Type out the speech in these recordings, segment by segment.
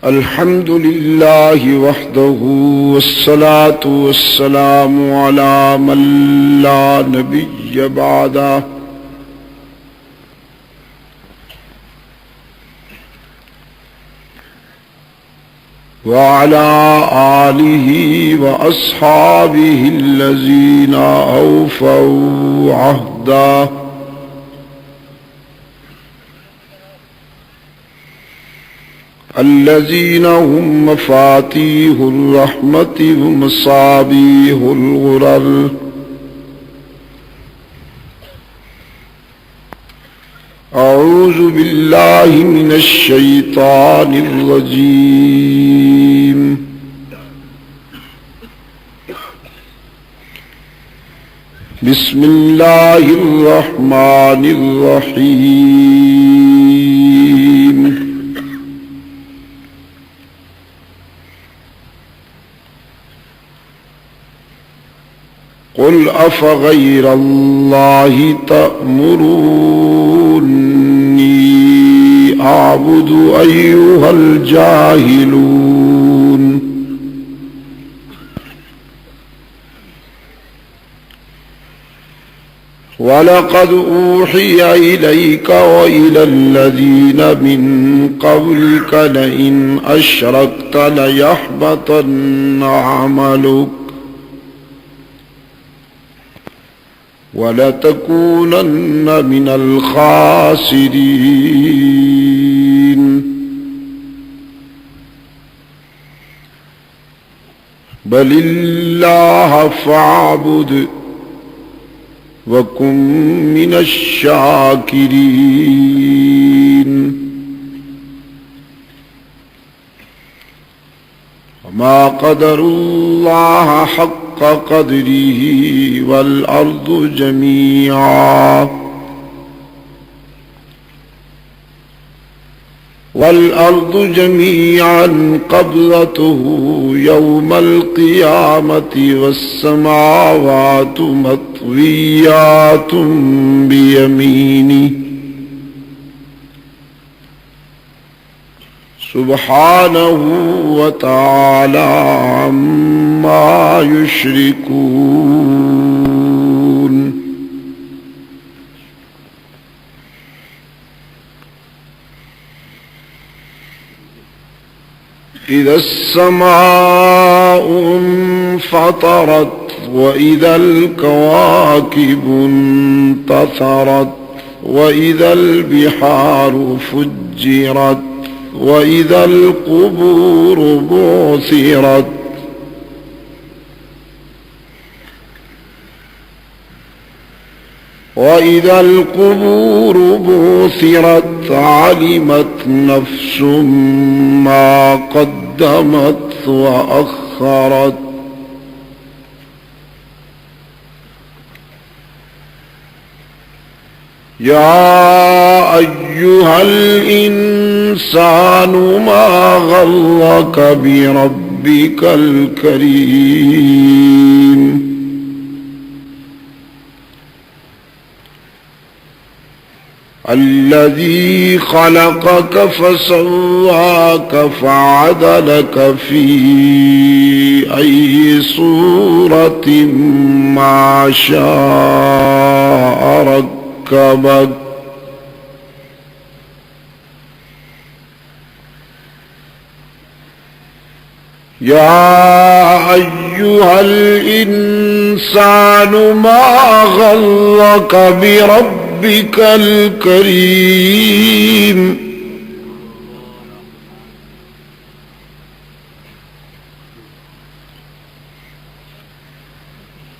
الحمد لله وحده والصلاة والسلام على من لا نبي بعده وعلى آله وأصحابه الذين أوفوا عهده الذين هم مفاتيح الرحمة ومصابيح الغرر أعوذ بالله من الشيطان الرجيم بسم الله الرحمن الرحيم قل أفغير الله تأمروني أعبد أيها الجاهلون ولقد أوحي إليك وإلى الذين من قبلك لئن أشركت ليحبطن عملك وَلَتَكُونَنَّ مِنَ الْخَاسِرِينَ بَلِ اللَّهَ فَاعْبُدْ وَكُن مِّنَ الشَّاكِرِينَ وَمَا قَدَرُوا اللَّهَ حَقَّ قدره والأرض جميعا قبضته يوم القيامة والسماوات مطويات بيمينه سبحانه وتعالى عما يشركون إذا السماء انفطرت وإذا الكواكب انتثرت وإذا البحار فجرت وَإِذَا الْقُبُورُ بُعْثِرَتْ وَإِذَا الْقُبُورُ بُعْثِرَتْ عَلِمَتْ نَفْسٌ مَّا قَدَّمَتْ وَأَخَّرَتْ يَا أَيُّهَا الْإِنسَانُ مَا غَرَّكَ بِرَبِّكَ الْكَرِيمِ الَّذِي خَلَقَكَ فَسَوَّاكَ فَعَدَلَكَ فِي أَيِّ صُورَةٍ مَّا شَاءَ رَكَّبَكَ يا أيها الإنسان ما غرك بربك الكريم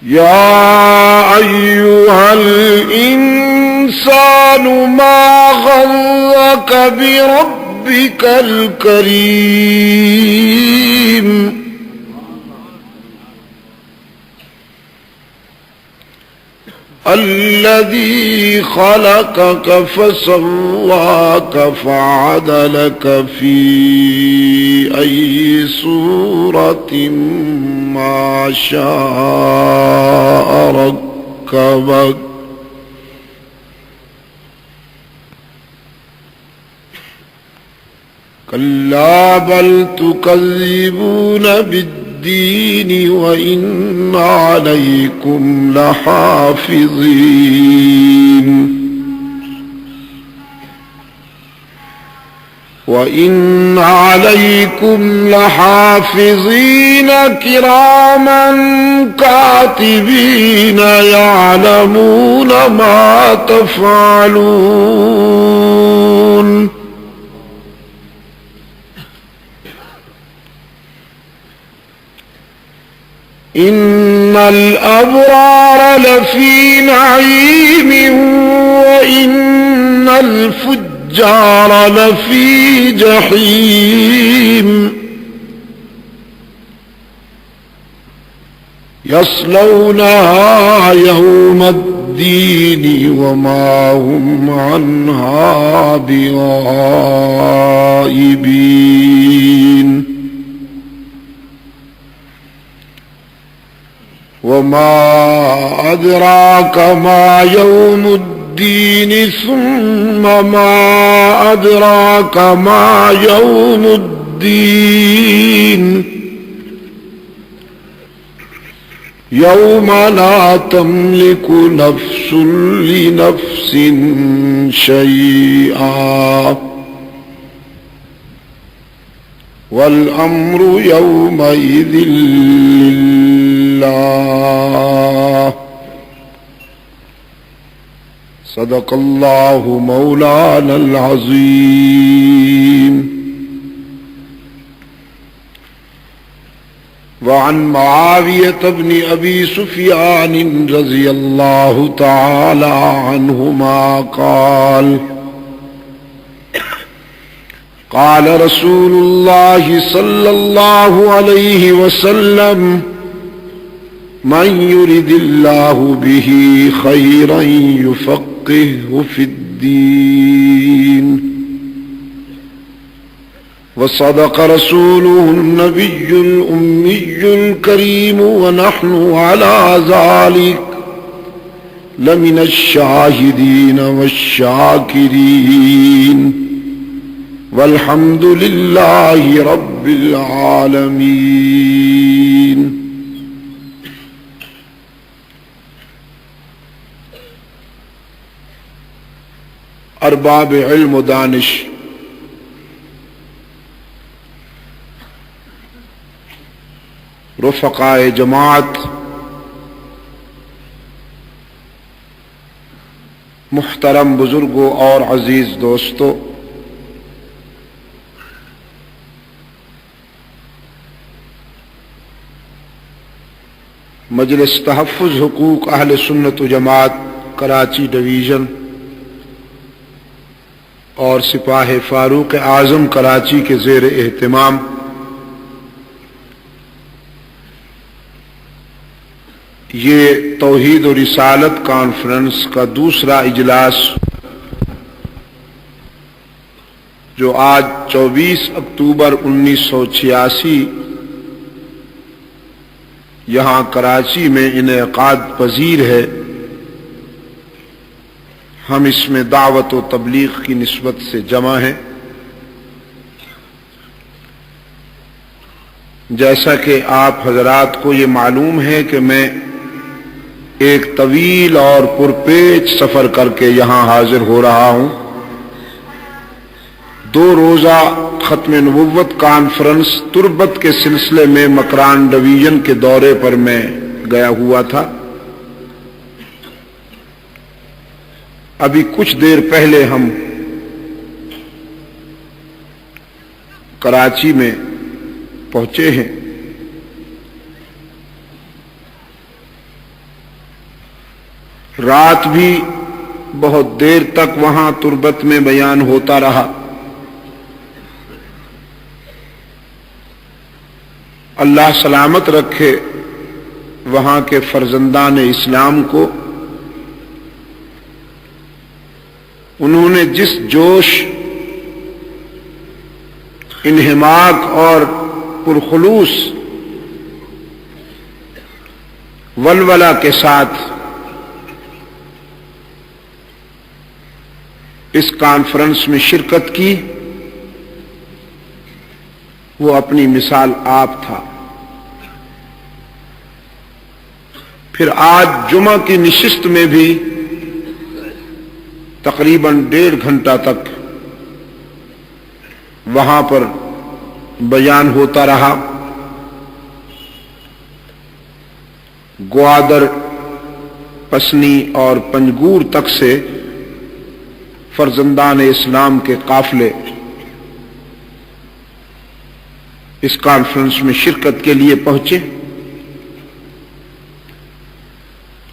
يا أيها الإنسان ما غرك بربك الكريم الذي خلقك فسواك فعدلك في أي صورة ما شاء ركبك كلا بل تكذبون بالدين وإن عليكم لحافظين وَإِنَّ عَلَيْكُمْ لَحَافِظِينَ كِرَامًا كَاتِبِينَ يَعْلَمُونَ مَا تَفْعَلُونَ إِنَّ الْأَبْرَارَ لَفِي نَعِيمٍ وَإِنَّ الْفُجَّارَ لفي جحيم يصلونها يوم الدين وما هم عنها بغائبين وما أدراك ما يوم الدين ثم ما أدراك ما يوم الدين يوم لا تملك نفس لنفس شيئا والأمر يومئذ لله صدق الله مولانا العظيم. وعن معاوية بن أبي سفيان رضي الله تعالى عنهما قال قال رسول الله صلى الله عليه وسلم من يرد الله به خيرا يفقهه في الدين وصدق رسوله النبي الأمي الكريم ونحن على ذلك لمن الشاهدين والشاكرين والحمد لله رب العالمين. ارباب علم و دانش، رفقائے جماعت، محترم بزرگوں اور عزیز دوستو، مجلس تحفظ حقوق اہل سنت و جماعت کراچی ڈویژن اور سپاہ فاروق اعظم کراچی کے زیر اہتمام یہ توحید و رسالت کانفرنس کا دوسرا اجلاس جو آج 24 اکتوبر 1986 یہاں کراچی میں انعقاد پذیر ہے، ہم اس میں دعوت و تبلیغ کی نسبت سے جمع ہیں۔ جیسا کہ آپ حضرات کو یہ معلوم ہے کہ میں ایک طویل اور پرپیچ سفر کر کے یہاں حاضر ہو رہا ہوں۔ 2 روزہ ختم نبوت کانفرنس تربت کے سلسلے میں مکران ڈویژن کے دورے پر میں گیا ہوا تھا۔ ابھی کچھ دیر پہلے ہم کراچی میں پہنچے ہیں۔ رات بھی بہت دیر تک وہاں تربت میں بیان ہوتا رہا۔ اللہ سلامت رکھے وہاں کے فرزندان اسلام کو، انہوں نے جس جوش، انہماک اور پرخلوص ولولہ کے ساتھ اس کانفرنس میں شرکت کی، وہ اپنی مثال آپ تھا۔ پھر آج جمعہ کی نشست میں بھی تقریباً 1.5 گھنٹہ تک وہاں پر بیان ہوتا رہا۔ گوادر، پسنی اور پنجگور تک سے فرزندان اسلام کے قافلے اس کانفرنس میں شرکت کے لیے پہنچے،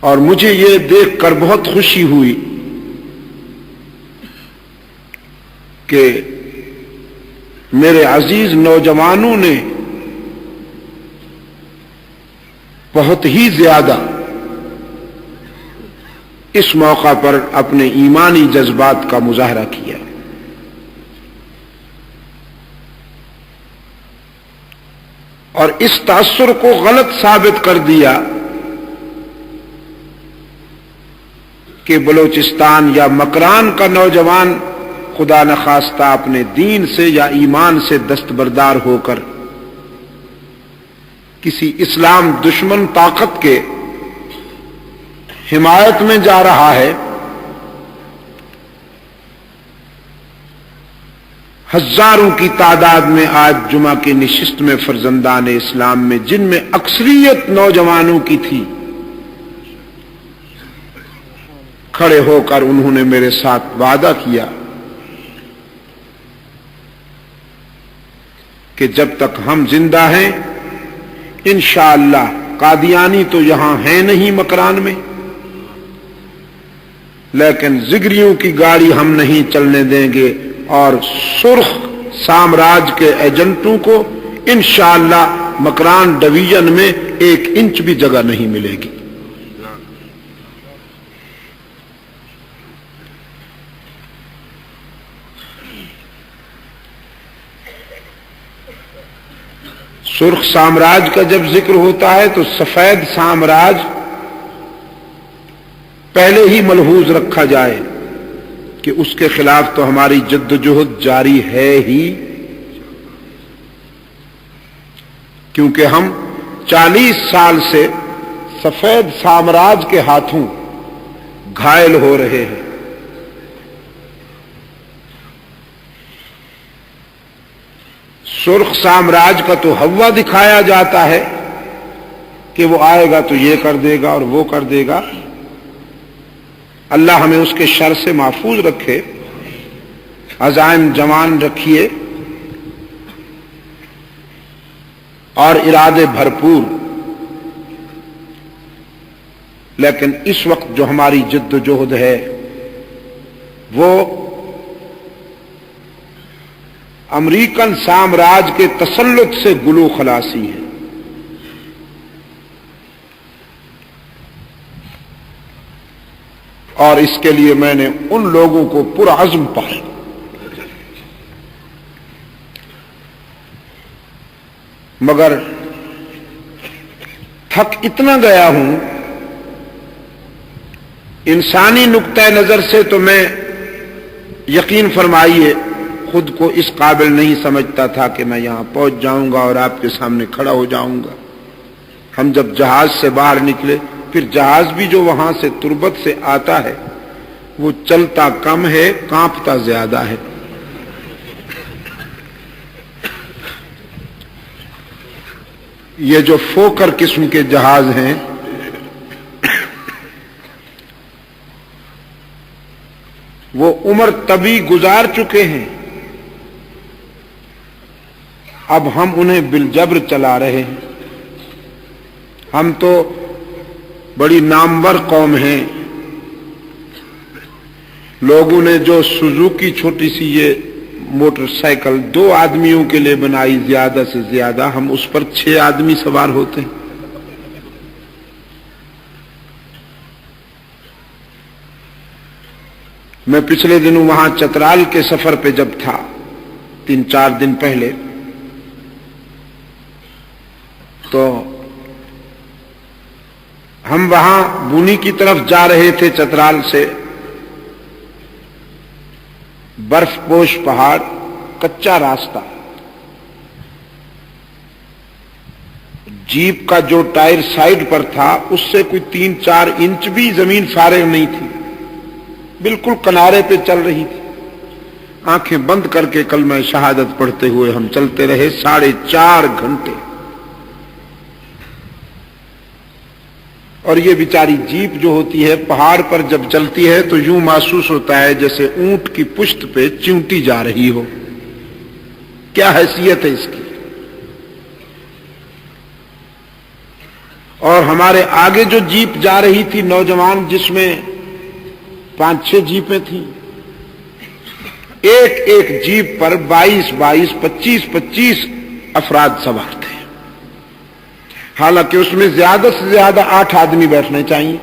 اور مجھے یہ دیکھ کر بہت خوشی ہوئی کہ میرے عزیز نوجوانوں نے بہت ہی زیادہ اس موقع پر اپنے ایمانی جذبات کا مظاہرہ کیا۔ اور اس تاثر کو غلط ثابت کر دیا کہ بلوچستان یا مکران کا نوجوان خدا نخواستہ اپنے دین سے یا ایمان سے دستبردار ہو کر کسی اسلام دشمن طاقت کے حمایت میں جا رہا ہے۔ ہزاروں کی تعداد میں آج جمعہ کی نشست میں فرزندان اسلام میں، جن میں اکثریت نوجوانوں کی تھی، کھڑے ہو کر انہوں نے میرے ساتھ وعدہ کیا کہ جب تک ہم زندہ ہیں انشاءاللہ، قادیانی تو یہاں ہیں نہیں مکران میں، لیکن زگریوں کی گاڑی ہم نہیں چلنے دیں گے، اور سرخ سامراج کے ایجنٹوں کو انشاءاللہ مکران ڈویژن میں 1 انچ بھی جگہ نہیں ملے گی۔ سرخ سامراج کا جب ذکر ہوتا ہے تو سفید سامراج پہلے ہی ملحوظ رکھا جائے کہ اس کے خلاف تو ہماری جدوجہد جاری ہے ہی، کیونکہ ہم 40 سال سے سفید سامراج کے ہاتھوں گھائل ہو رہے ہیں۔ سرخ سامراج کا تو ہوا دکھایا جاتا ہے کہ وہ آئے گا تو یہ کر دے گا اور وہ کر دے گا۔ اللہ ہمیں اس کے شر سے محفوظ رکھے، عزائم جوان رکھیے اور ارادے بھرپور۔ لیکن اس وقت جو ہماری جد و جہد ہے وہ امریکن سامراج کے تسلط سے گلو خلاصی ہے۔ اور اس کے لیے میں نے ان لوگوں کو پرعزم پایا، مگر تھک اتنا گیا ہوں انسانی نقطہ نظر سے، تو میں یقین فرمائیے خود کو اس قابل نہیں سمجھتا تھا کہ میں یہاں پہنچ جاؤں گا اور آپ کے سامنے کھڑا ہو جاؤں گا۔ ہم جب جہاز سے باہر نکلے، پھر جہاز بھی جو وہاں سے تربت سے آتا ہے وہ چلتا کم ہے، کانپتا زیادہ ہے۔ یہ جو فوکر قسم کے جہاز ہیں وہ عمر طبی گزار چکے ہیں، اب ہم انہیں بالجبر چلا رہے ہیں۔ ہم تو بڑی نامور قوم ہیں، لوگوں نے جو سوزوکی چھوٹی سی یہ موٹر سائیکل 2 آدمیوں کے لیے بنائی، زیادہ سے زیادہ ہم اس پر 6 آدمی سوار ہوتے ہیں۔ میں پچھلے دنوں وہاں چترال کے سفر پہ جب تھا، 3-4 دن پہلے، تو ہم وہاں بونی کی طرف جا رہے تھے۔ چترال سے برف پوش پہاڑ، کچا راستہ، جیپ کا جو ٹائر سائڈ پر تھا اس سے کوئی 3-4 انچ بھی زمین فارغ نہیں تھی، بالکل کنارے پہ چل رہی تھی۔ آنکھیں بند کر کے کلمہ شہادت پڑھتے ہوئے ہم چلتے رہے 4.5 گھنٹے۔ اور یہ بیچاری جیپ جو ہوتی ہے پہاڑ پر جب چلتی ہے تو یوں محسوس ہوتا ہے جیسے اونٹ کی پشت پہ چیونٹی جا رہی ہو۔ کیا حیثیت ہے اس کی۔ اور ہمارے آگے جو جیپ جا رہی تھی نوجوان، جس میں 5-6 جیپیں تھیں، ایک ایک جیپ پر 22-22 25-25 افراد سوار تھے، حالانکہ اس میں زیادہ سے زیادہ 8 آدمی بیٹھنے چاہیے۔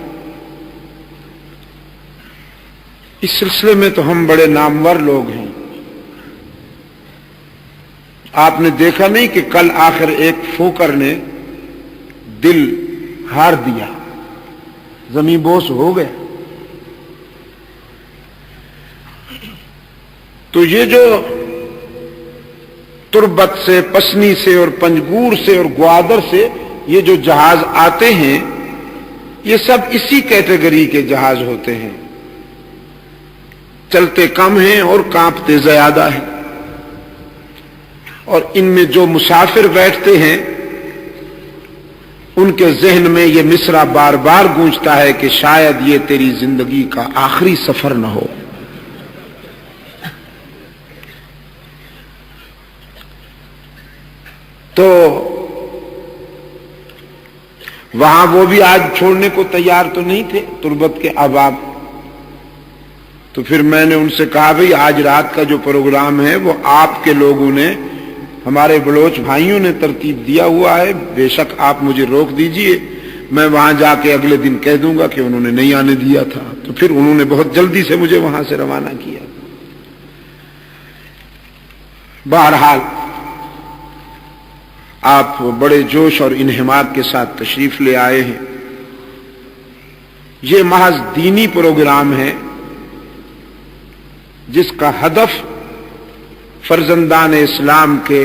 اس سلسلے میں تو ہم بڑے نامور لوگ ہیں۔ آپ نے دیکھا نہیں کہ کل آخر ایک فوکر نے دل ہار دیا، زمین بوس ہو گئے۔ تو یہ جو تربت سے، پسنی سے اور پنجگور سے اور گوادر سے یہ جو جہاز آتے ہیں، یہ سب اسی کیٹیگری کے جہاز ہوتے ہیں، چلتے کم ہیں اور کانپتے زیادہ ہیں۔ اور ان میں جو مسافر بیٹھتے ہیں ان کے ذہن میں یہ مصرع بار بار گونجتا ہے کہ شاید یہ تیری زندگی کا آخری سفر نہ ہو۔ تو وہاں وہ بھی آج چھوڑنے کو تیار تو نہیں تھے تربت کے احباب۔ تو پھر میں نے ان سے کہا بھئی آج رات کا جو پروگرام ہے وہ آپ کے لوگوں نے، ہمارے بلوچ بھائیوں نے ترتیب دیا ہوا ہے، بے شک آپ مجھے روک دیجئے، میں وہاں جا کے اگلے دن کہہ دوں گا کہ انہوں نے نہیں آنے دیا تھا۔ تو پھر انہوں نے بہت جلدی سے مجھے وہاں سے روانہ کیا۔ بہرحال آپ بڑے جوش اور انہماک کے ساتھ تشریف لے آئے ہیں۔ یہ محض دینی پروگرام ہے جس کا ہدف فرزندان اسلام کے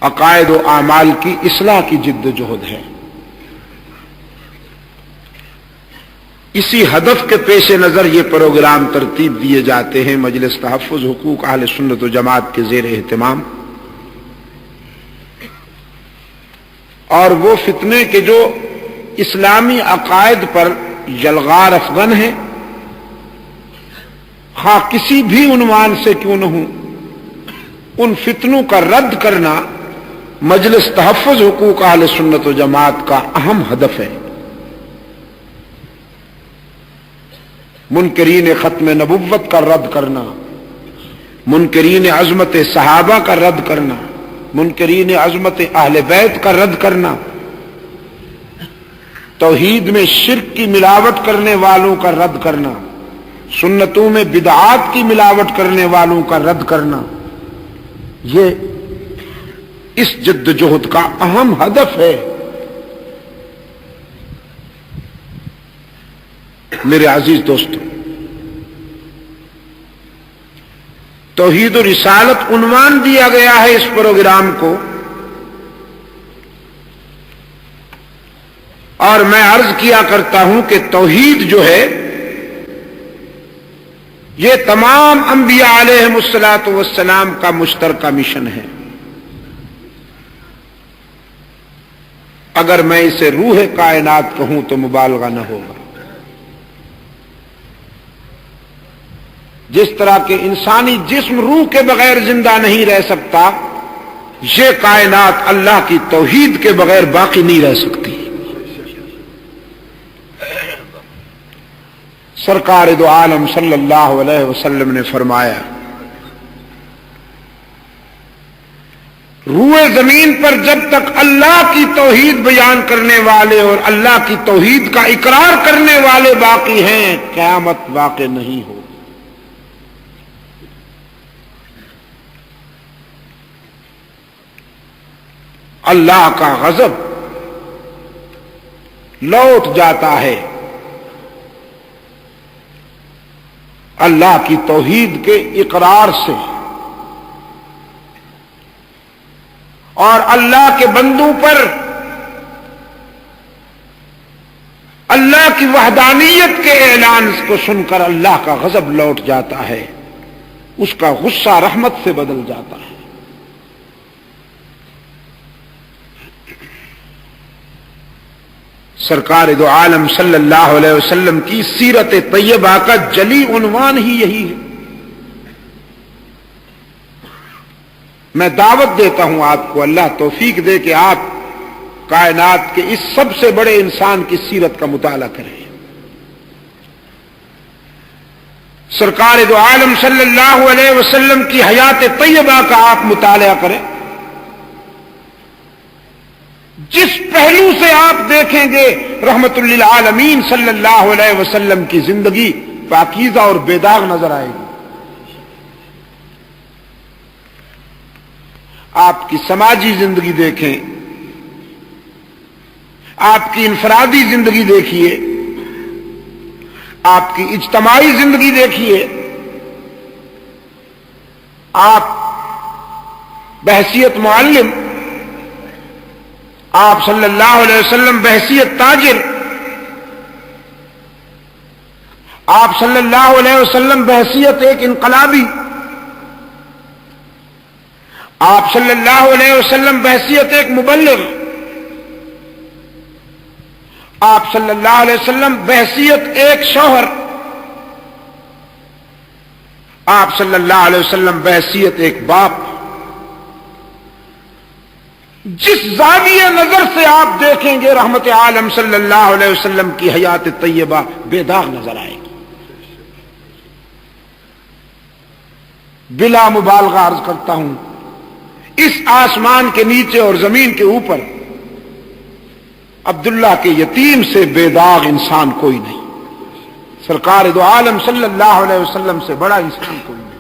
عقائد و اعمال کی اصلاح کی جد و جہد ہے۔ اسی ہدف کے پیش نظر یہ پروگرام ترتیب دیے جاتے ہیں مجلس تحفظ حقوق اہل سنت و جماعت کے زیر اہتمام۔ اور وہ فتنے کے جو اسلامی عقائد پر یلغار افغن ہیں، خواہ کسی بھی عنوان سے کیوں نہ ہوں، ان فتنوں کا رد کرنا مجلس تحفظ حقوق اہل سنت و جماعت کا اہم ہدف ہے۔ منکرین ختم نبوت کا رد کرنا، منکرین عظمت صحابہ کا رد کرنا، منکرین عظمت اہل بیت کا رد کرنا، توحید میں شرک کی ملاوٹ کرنے والوں کا رد کرنا، سنتوں میں بدعات کی ملاوٹ کرنے والوں کا رد کرنا، یہ اس جد جہد کا اہم ہدف ہے۔ میرے عزیز دوستو، توحید و رسالت عنوان دیا گیا ہے اس پروگرام کو، اور میں عرض کیا کرتا ہوں کہ توحید جو ہے یہ تمام انبیاء علیہم الصلاۃ والسلام کا مشترکہ مشن ہے۔ اگر میں اسے روح کائنات کہوں تو مبالغہ نہ ہوگا۔ جس طرح کہ انسانی جسم روح کے بغیر زندہ نہیں رہ سکتا، یہ کائنات اللہ کی توحید کے بغیر باقی نہیں رہ سکتی۔ سرکار دو عالم صلی اللہ علیہ وسلم نے فرمایا، روئے زمین پر جب تک اللہ کی توحید بیان کرنے والے اور اللہ کی توحید کا اقرار کرنے والے باقی ہیں، قیامت واقع نہیں ہو۔ اللہ کا غضب لوٹ جاتا ہے اللہ کی توحید کے اقرار سے، اور اللہ کے بندوں پر اللہ کی وحدانیت کے اعلان کو سن کر اللہ کا غضب لوٹ جاتا ہے، اس کا غصہ رحمت سے بدل جاتا ہے۔ سرکار دو عالم صلی اللہ علیہ وسلم کی سیرت طیبہ کا جلی عنوان ہی یہی ہے۔ میں دعوت دیتا ہوں آپ کو، اللہ توفیق دے کہ آپ کائنات کے اس سب سے بڑے انسان کی سیرت کا مطالعہ کریں۔ سرکار دو عالم صلی اللہ علیہ وسلم کی حیات طیبہ کا آپ مطالعہ کریں۔ جس پہلو سے آپ دیکھیں گے رحمت للعالمین صلی اللہ علیہ وسلم کی زندگی پاکیزہ اور بے داغ نظر آئے گی۔ آپ کی سماجی زندگی دیکھیں، آپ کی انفرادی زندگی دیکھیے، آپ کی اجتماعی زندگی دیکھیے، آپ بحیثیت معلم، آپ صلی اللہ علیہ وسلم بحیثیت تاجر، آپ صلی اللہ علیہ وسلم بحیثیت ایک انقلابی، آپ صلی اللہ علیہ وسلم بحیثیت ایک مبلغ، آپ صلی اللہ علیہ وسلم بحیثیت ایک شوہر، آپ صلی اللہ علیہ وسلم بحیثیت ایک باپ۔ جس زاویہ نظر سے آپ دیکھیں گے رحمت عالم صلی اللہ علیہ وسلم کی حیات طیبہ بے داغ نظر آئے گی۔ بلا مبالغہ عرض کرتا ہوں، اس آسمان کے نیچے اور زمین کے اوپر عبداللہ کے یتیم سے بے داغ انسان کوئی نہیں، سرکار دو عالم صلی اللہ علیہ وسلم سے بڑا انسان کوئی نہیں۔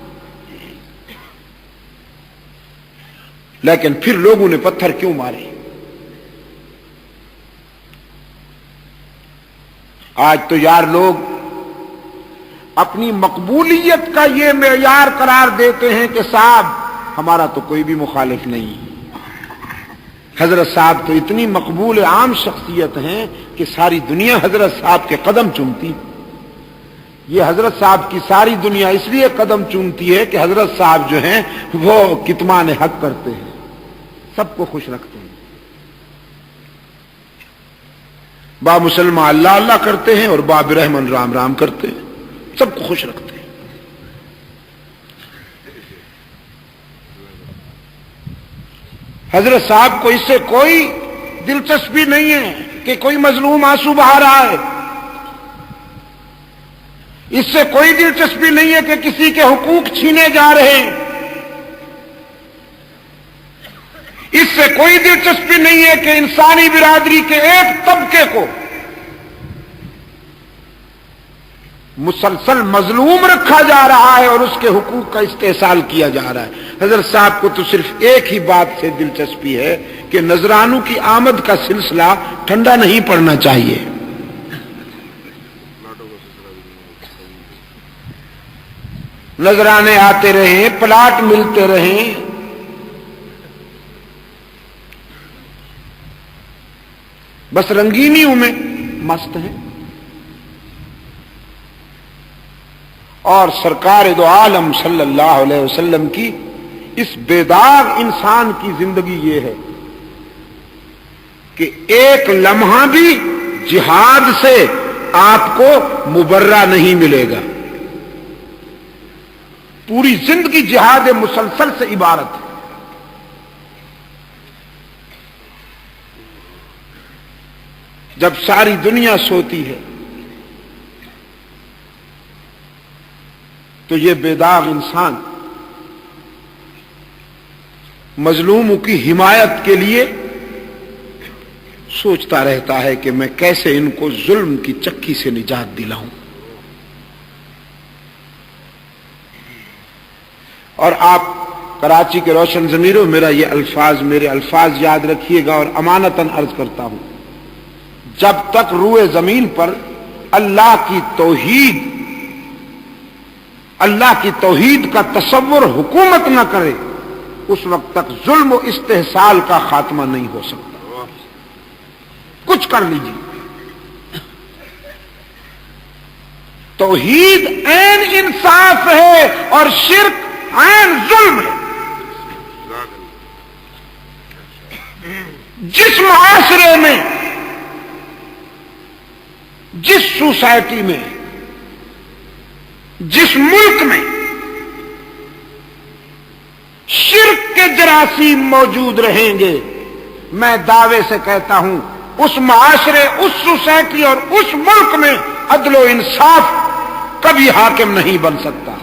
لیکن پھر لوگوں نے پتھر کیوں مارے؟ آج تو یار لوگ اپنی مقبولیت کا یہ معیار قرار دیتے ہیں کہ صاحب ہمارا تو کوئی بھی مخالف نہیں، حضرت صاحب تو اتنی مقبول عام شخصیت ہیں کہ ساری دنیا حضرت صاحب کے قدم چومتی۔ یہ حضرت صاحب کی ساری دنیا اس لیے قدم چومتی ہے کہ حضرت صاحب جو ہیں وہ کتمان حق کرتے ہیں، سب کو خوش رکھتے ہیں۔ با مسلمان اللہ اللہ کرتے ہیں اور با برحمن رام رام کرتے ہیں، سب کو خوش رکھتے ہیں۔ حضرت صاحب کو اس سے کوئی دلچسپی نہیں ہے کہ کوئی مظلوم آنسو بہا رہا ہے، اس سے کوئی دلچسپی نہیں ہے کہ کسی کے حقوق چھینے جا رہے ہیں، اس سے کوئی دلچسپی نہیں ہے کہ انسانی برادری کے ایک طبقے کو مسلسل مظلوم رکھا جا رہا ہے اور اس کے حقوق کا استحصال کیا جا رہا ہے۔ حضرت صاحب کو تو صرف ایک ہی بات سے دلچسپی ہے کہ نذرانوں کی آمد کا سلسلہ ٹھنڈا نہیں پڑنا چاہیے۔ نذرانے آتے رہیں، پلاٹ ملتے رہیں، بس رنگینیوں میں مست ہیں۔ اور سرکار دو عالم صلی اللہ علیہ وسلم کی اس بے داغ انسان کی زندگی یہ ہے کہ ایک لمحہ بھی جہاد سے آپ کو مبرہ نہیں ملے گا، پوری زندگی جہاد مسلسل سے عبارت ہے۔ جب ساری دنیا سوتی ہے تو یہ بے داغ انسان مظلوموں کی حمایت کے لیے سوچتا رہتا ہے کہ میں کیسے ان کو ظلم کی چکی سے نجات دلاؤں۔ اور آپ کراچی کے روشن ضمیروں میرے الفاظ یاد رکھیے گا اور امانتاً عرض کرتا ہوں، جب تک روئے زمین پر اللہ کی توحید کا تصور حکومت نہ کرے، اس وقت تک ظلم و استحصال کا خاتمہ نہیں ہو سکتا. کچھ کر لیجیے. توحید عین انصاف ہے اور شرک عین ظلم ہے. جس معاشرے میں، جس سوسائٹی میں، جس ملک میں شرک کے جراثیم موجود رہیں گے، میں دعوے سے کہتا ہوں اس معاشرے، اس سوسائٹی اور اس ملک میں عدل و انصاف کبھی حاکم نہیں بن سکتا.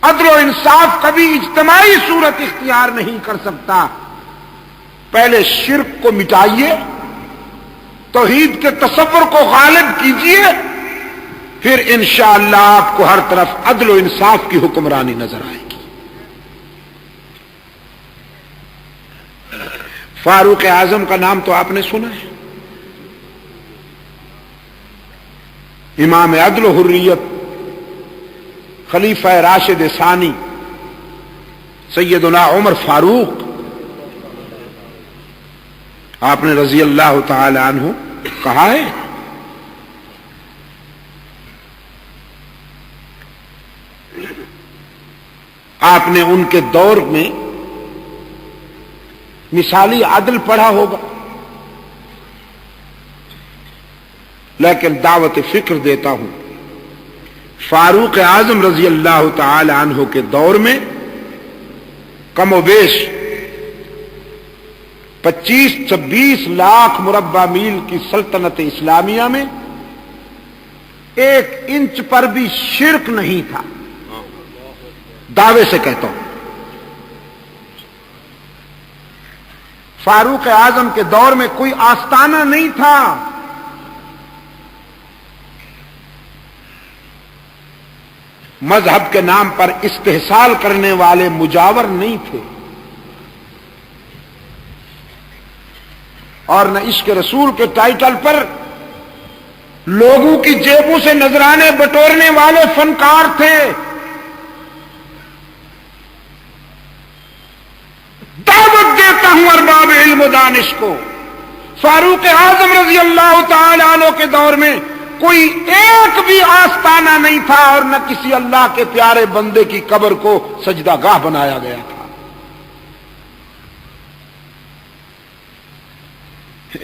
عدل و انصاف کبھی اجتماعی صورت اختیار نہیں کر سکتا. پہلے شرک کو مٹائیے، توحید کے تصور کو غالب کیجیے، پھر انشاءاللہ آپ کو ہر طرف عدل و انصاف کی حکمرانی نظر آئے گی. فاروق اعظم کا نام تو آپ نے سنا ہے. امام عدل و حریت، خلیفہ راشد ثانی سیدنا عمر فاروق، آپ نے رضی اللہ تعالی عنہ کہا ہے آپ نے ان کے دور میں مثالی عدل پڑھا ہوگا، لیکن دعوت فکر دیتا ہوں فاروق اعظم رضی اللہ تعالی عنہ کے دور میں کم و بیش 25-26 لاکھ مربع میل کی سلطنت اسلامیہ میں 1 انچ پر بھی شرک نہیں تھا. دعوے سے کہتا ہوں فاروق اعظم کے دور میں کوئی آستانہ نہیں تھا. مذہب کے نام پر استحصال کرنے والے مجاور نہیں تھے، اور نہ عشق رسول کے ٹائٹل پر لوگوں کی جیبوں سے نذرانے بٹورنے والے فنکار تھے. دعوت دیتا ہوں ارباب علم و دانش کو، فاروق اعظم رضی اللہ تعالی عنہ کے دور میں کوئی ایک بھی آستانہ نہیں تھا، اور نہ کسی اللہ کے پیارے بندے کی قبر کو سجدہ گاہ بنایا گیا تھا.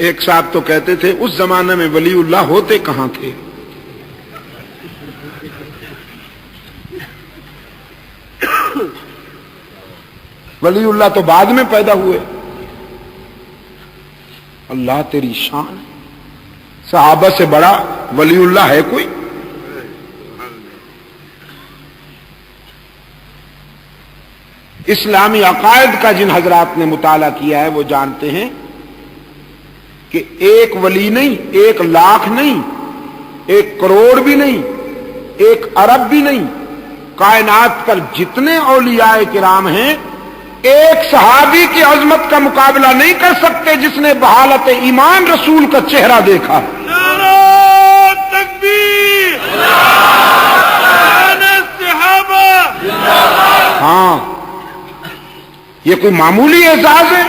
ایک صاحب تو کہتے تھے اس زمانے میں ولی اللہ ہوتے کہاں تھے. ولی اللہ تو بعد میں پیدا ہوئے. اللہ تیری شان ہے، صحابہ سے بڑا ولی اللہ ہے کوئی؟ اسلامی عقائد کا جن حضرات نے مطالعہ کیا ہے وہ جانتے ہیں کہ 1 ولی نہیں، 1 لاکھ نہیں، 1 کروڑ بھی نہیں، 1 ارب بھی نہیں، کائنات پر جتنے اولیاء کرام ہیں ایک صحابی کی عظمت کا مقابلہ نہیں کر سکتے جس نے بحالت ایمان رسول کا چہرہ دیکھا. نعرہ تکبیر، صحابہ. ہاں، یہ کوئی معمولی اعزاز ہے؟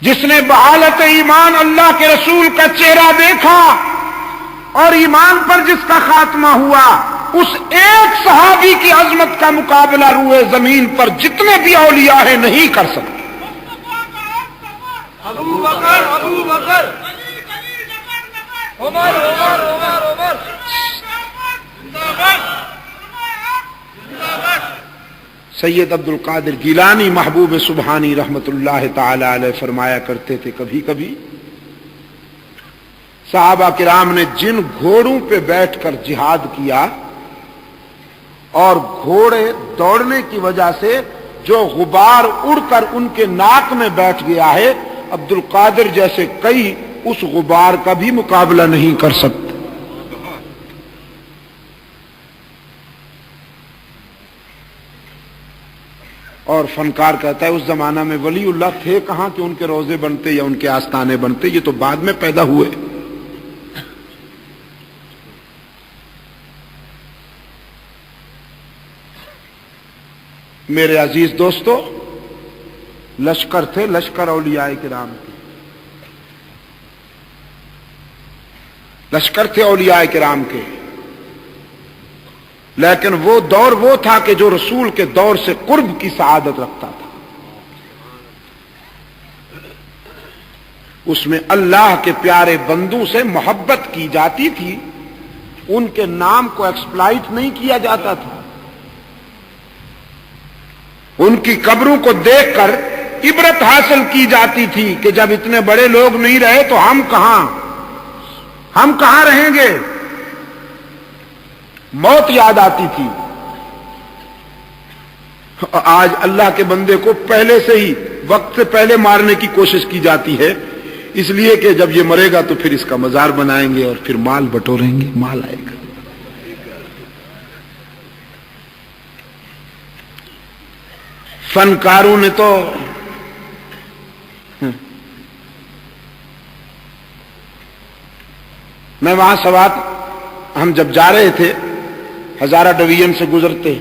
جس نے بحالت ایمان اللہ کے رسول کا چہرہ دیکھا اور ایمان پر جس کا خاتمہ ہوا، اس ایک صحابی کی عظمت کا مقابلہ روئے زمین پر جتنے بھی اولیاء ہیں نہیں کر سکتے. ابو بکر، ابو بکر، عمر، عمر، عمر، عمر. سید عبد القادر گیلانی محبوب سبحانی رحمت اللہ تعالی علیہ فرمایا کرتے تھے کبھی کبھی صحابہ کرام نے جن گھوڑوں پہ بیٹھ کر جہاد کیا اور گھوڑے دوڑنے کی وجہ سے جو غبار اڑ کر ان کے ناک میں بیٹھ گیا ہے، عبد القادر جیسے کئی اس غبار کا بھی مقابلہ نہیں کر سکتے. اور فنکار کہتا ہے اس زمانہ میں ولی اللہ تھے کہاں کہ ان کے روزے بنتے یا ان کے آستانے بنتے، یہ تو بعد میں پیدا ہوئے. میرے عزیز دوستو، لشکر تھے، لشکر اولیاء کرام کے، لشکر تھے اولیاء کرام کے، لیکن وہ دور وہ تھا کہ جو رسول کے دور سے قرب کی سعادت رکھتا تھا، اس میں اللہ کے پیارے بندوں سے محبت کی جاتی تھی، ان کے نام کو ایکسپلائٹ نہیں کیا جاتا تھا، ان کی قبروں کو دیکھ کر عبرت حاصل کی جاتی تھی کہ جب اتنے بڑے لوگ نہیں رہے تو ہم کہاں رہیں گے، موت یاد آتی تھی۔ آج اللہ کے بندے کو پہلے سے ہی وقت سے پہلے مارنے کی کوشش کی جاتی ہے، اس لیے کہ جب یہ مرے گا تو پھر اس کا مزار بنائیں گے اور پھر مال بٹوریں گے، مال آئے گا۔ فنکاروں نے تو میں وہاں سوات ہم جب جا رہے تھے ہزارہ ڈویژن سے گزرتے،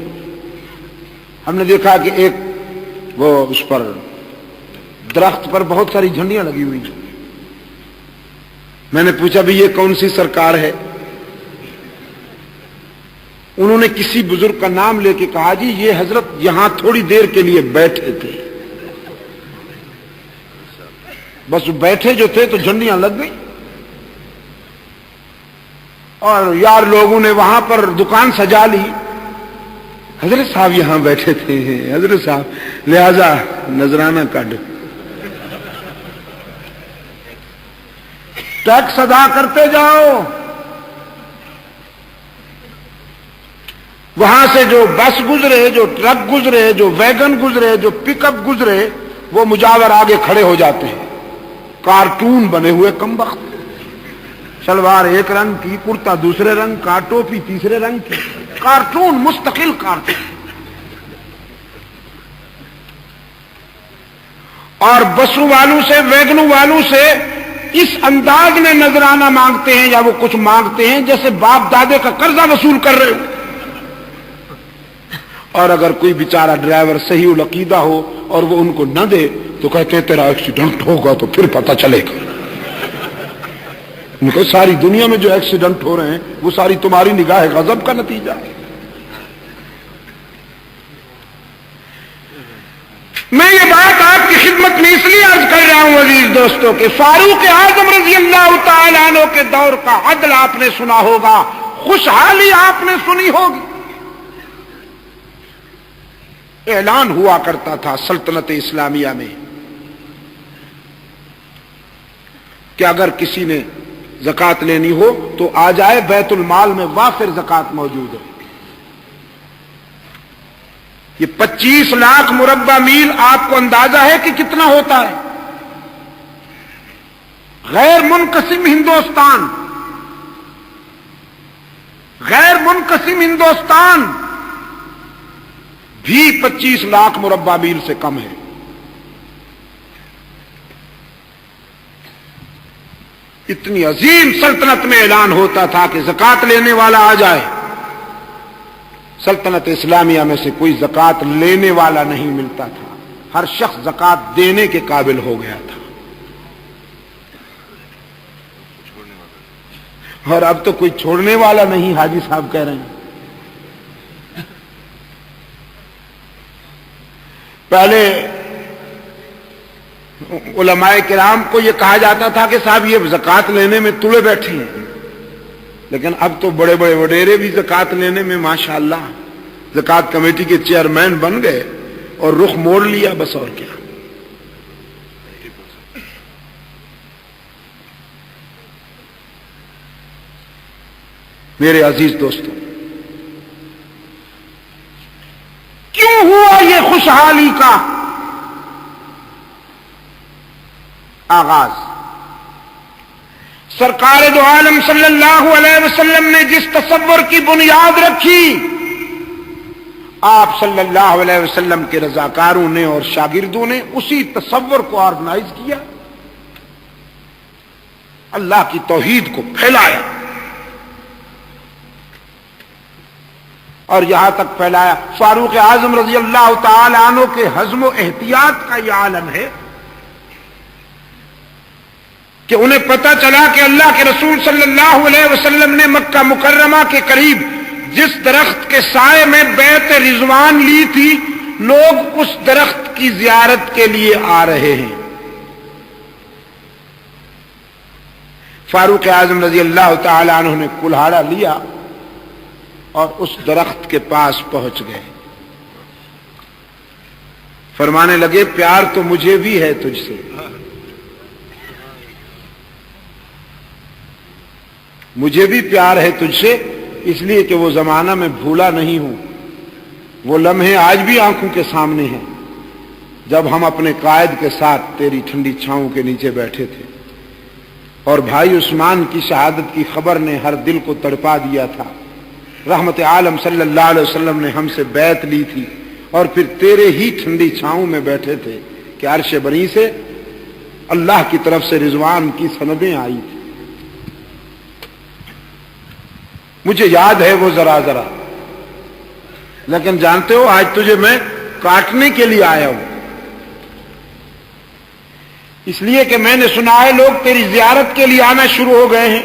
ہم نے دیکھا کہ ایک وہ اس پر درخت پر بہت ساری جھنڈیاں لگی ہوئی ہیں۔ میں نے پوچھا بھی یہ کون سی سرکار ہے؟ انہوں نے کسی بزرگ کا نام لے کے کہا جی یہ حضرت یہاں تھوڑی دیر کے لیے بیٹھے تھے، بس بیٹھے جو تھے تو جھنڈیاں لگ گئی، اور یار لوگوں نے وہاں پر دکان سجا لی، حضرت صاحب یہاں بیٹھے تھے، حضرت صاحب لہذا نذرانہ کاٹ، ٹیکس ادا کرتے جاؤ۔ وہاں سے جو بس گزرے، جو ٹرک گزرے، جو ویگن گزرے، جو پک اپ گزرے، وہ مجاور آگے کھڑے ہو جاتے ہیں، کارٹون بنے ہوئے کمبخت، شلوار ایک رنگ کی، کرتا دوسرے رنگ کا، ٹوپی تیسرے رنگ کی، کارٹون، مستقل کارٹون۔ اور بسوں والوں سے، ویگنوں والوں سے اس انداز میں نذرانہ مانگتے ہیں یا وہ کچھ مانگتے ہیں جیسے باپ دادے کا قرضہ وصول کر رہے ہو۔ اور اگر کوئی بیچارہ ڈرائیور صحیح العقیدہ ہو اور وہ ان کو نہ دے تو کہتے ہیں تیرا ایکسیڈنٹ ہوگا تو پھر پتہ چلے گا۔ ان کو ساری دنیا میں جو ایکسیڈنٹ ہو رہے ہیں وہ ساری تمہاری نگاہ غضب کا نتیجہ ہے۔ میں یہ بات آپ کی خدمت میں اس لیے عرض کر رہا ہوں عزیز دوستوں کہ فاروق اعظم رضی اللہ تعالیٰ عنہ کے دور کا عدل آپ نے سنا ہوگا، خوشحالی آپ نے سنی ہوگی۔ اعلان ہوا کرتا تھا سلطنت اسلامیہ میں کہ اگر کسی نے زکوٰۃ لینی ہو تو آ جائے، بیت المال میں وافر زکوٰۃ موجود ہے۔ یہ 25 لاکھ مربع میل آپ کو اندازہ ہے کہ کتنا ہوتا ہے؟ غیر منقسم ہندوستان، غیر منقسم ہندوستان بھی 25 لاکھ مربع میل سے کم ہے۔ اتنی عظیم سلطنت میں اعلان ہوتا تھا کہ زکوٰۃ لینے والا آ جائے۔ سلطنت اسلامیہ میں سے کوئی زکوٰۃ لینے والا نہیں ملتا تھا، ہر شخص زکوٰۃ دینے کے قابل ہو گیا تھا۔ اور اب تو کوئی چھوڑنے والا نہیں، حاجی صاحب کہہ رہے ہیں۔ پہلے علماء کرام کو یہ کہا جاتا تھا کہ صاحب یہ زکوٰۃ لینے میں تلے بیٹھے ہیں، لیکن اب تو بڑے بڑے وڈیرے بھی زکوٰۃ لینے میں ماشاءاللہ زکوٰۃ کمیٹی کے چیئرمین بن گئے اور رخ موڑ لیا، بس اور کیا۔ میرے عزیز دوستو، کیوں ہوا یہ خوشحالی کا آغاز؟ سرکار دو عالم صلی اللہ علیہ وسلم نے جس تصور کی بنیاد رکھی، آپ صلی اللہ علیہ وسلم کے رضاکاروں نے اور شاگردوں نے اسی تصور کو آرگنائز کیا، اللہ کی توحید کو پھیلایا۔ اور یہاں تک پھیلایا. فاروق اعظم رضی اللہ تعالی عنہ کے حزم و احتیاط کا یہ عالم ہے کہ انہیں پتہ چلا کہ اللہ کے رسول صلی اللہ علیہ وسلم نے مکہ مکرمہ کے قریب جس درخت کے سائے میں بیعت رضوان لی تھی، لوگ اس درخت کی زیارت کے لیے آ رہے ہیں. فاروق اعظم رضی اللہ تعالی عنہ نے کلہاڑا لیا اور اس درخت کے پاس پہنچ گئے. فرمانے لگے پیار تو مجھے بھی ہے تجھ سے، مجھے بھی پیار ہے تجھ سے، اس لیے کہ وہ زمانہ میں بھولا نہیں ہوں. وہ لمحے آج بھی آنکھوں کے سامنے ہیں جب ہم اپنے قائد کے ساتھ تیری ٹھنڈی چھاؤں کے نیچے بیٹھے تھے اور بھائی عثمان کی شہادت کی خبر نے ہر دل کو تڑپا دیا تھا. رحمت عالم صلی اللہ علیہ وسلم نے ہم سے بیعت لی تھی اور پھر تیرے ہی ٹھنڈی چھاؤں میں بیٹھے تھے کہ عرش بری سے اللہ کی طرف سے رضوان کی سندیں آئی تھی. مجھے یاد ہے وہ ذرا ذرا، لیکن جانتے ہو آج تجھے میں کاٹنے کے لیے آیا ہوں، اس لیے کہ میں نے سنا ہے لوگ تیری زیارت کے لیے آنا شروع ہو گئے ہیں.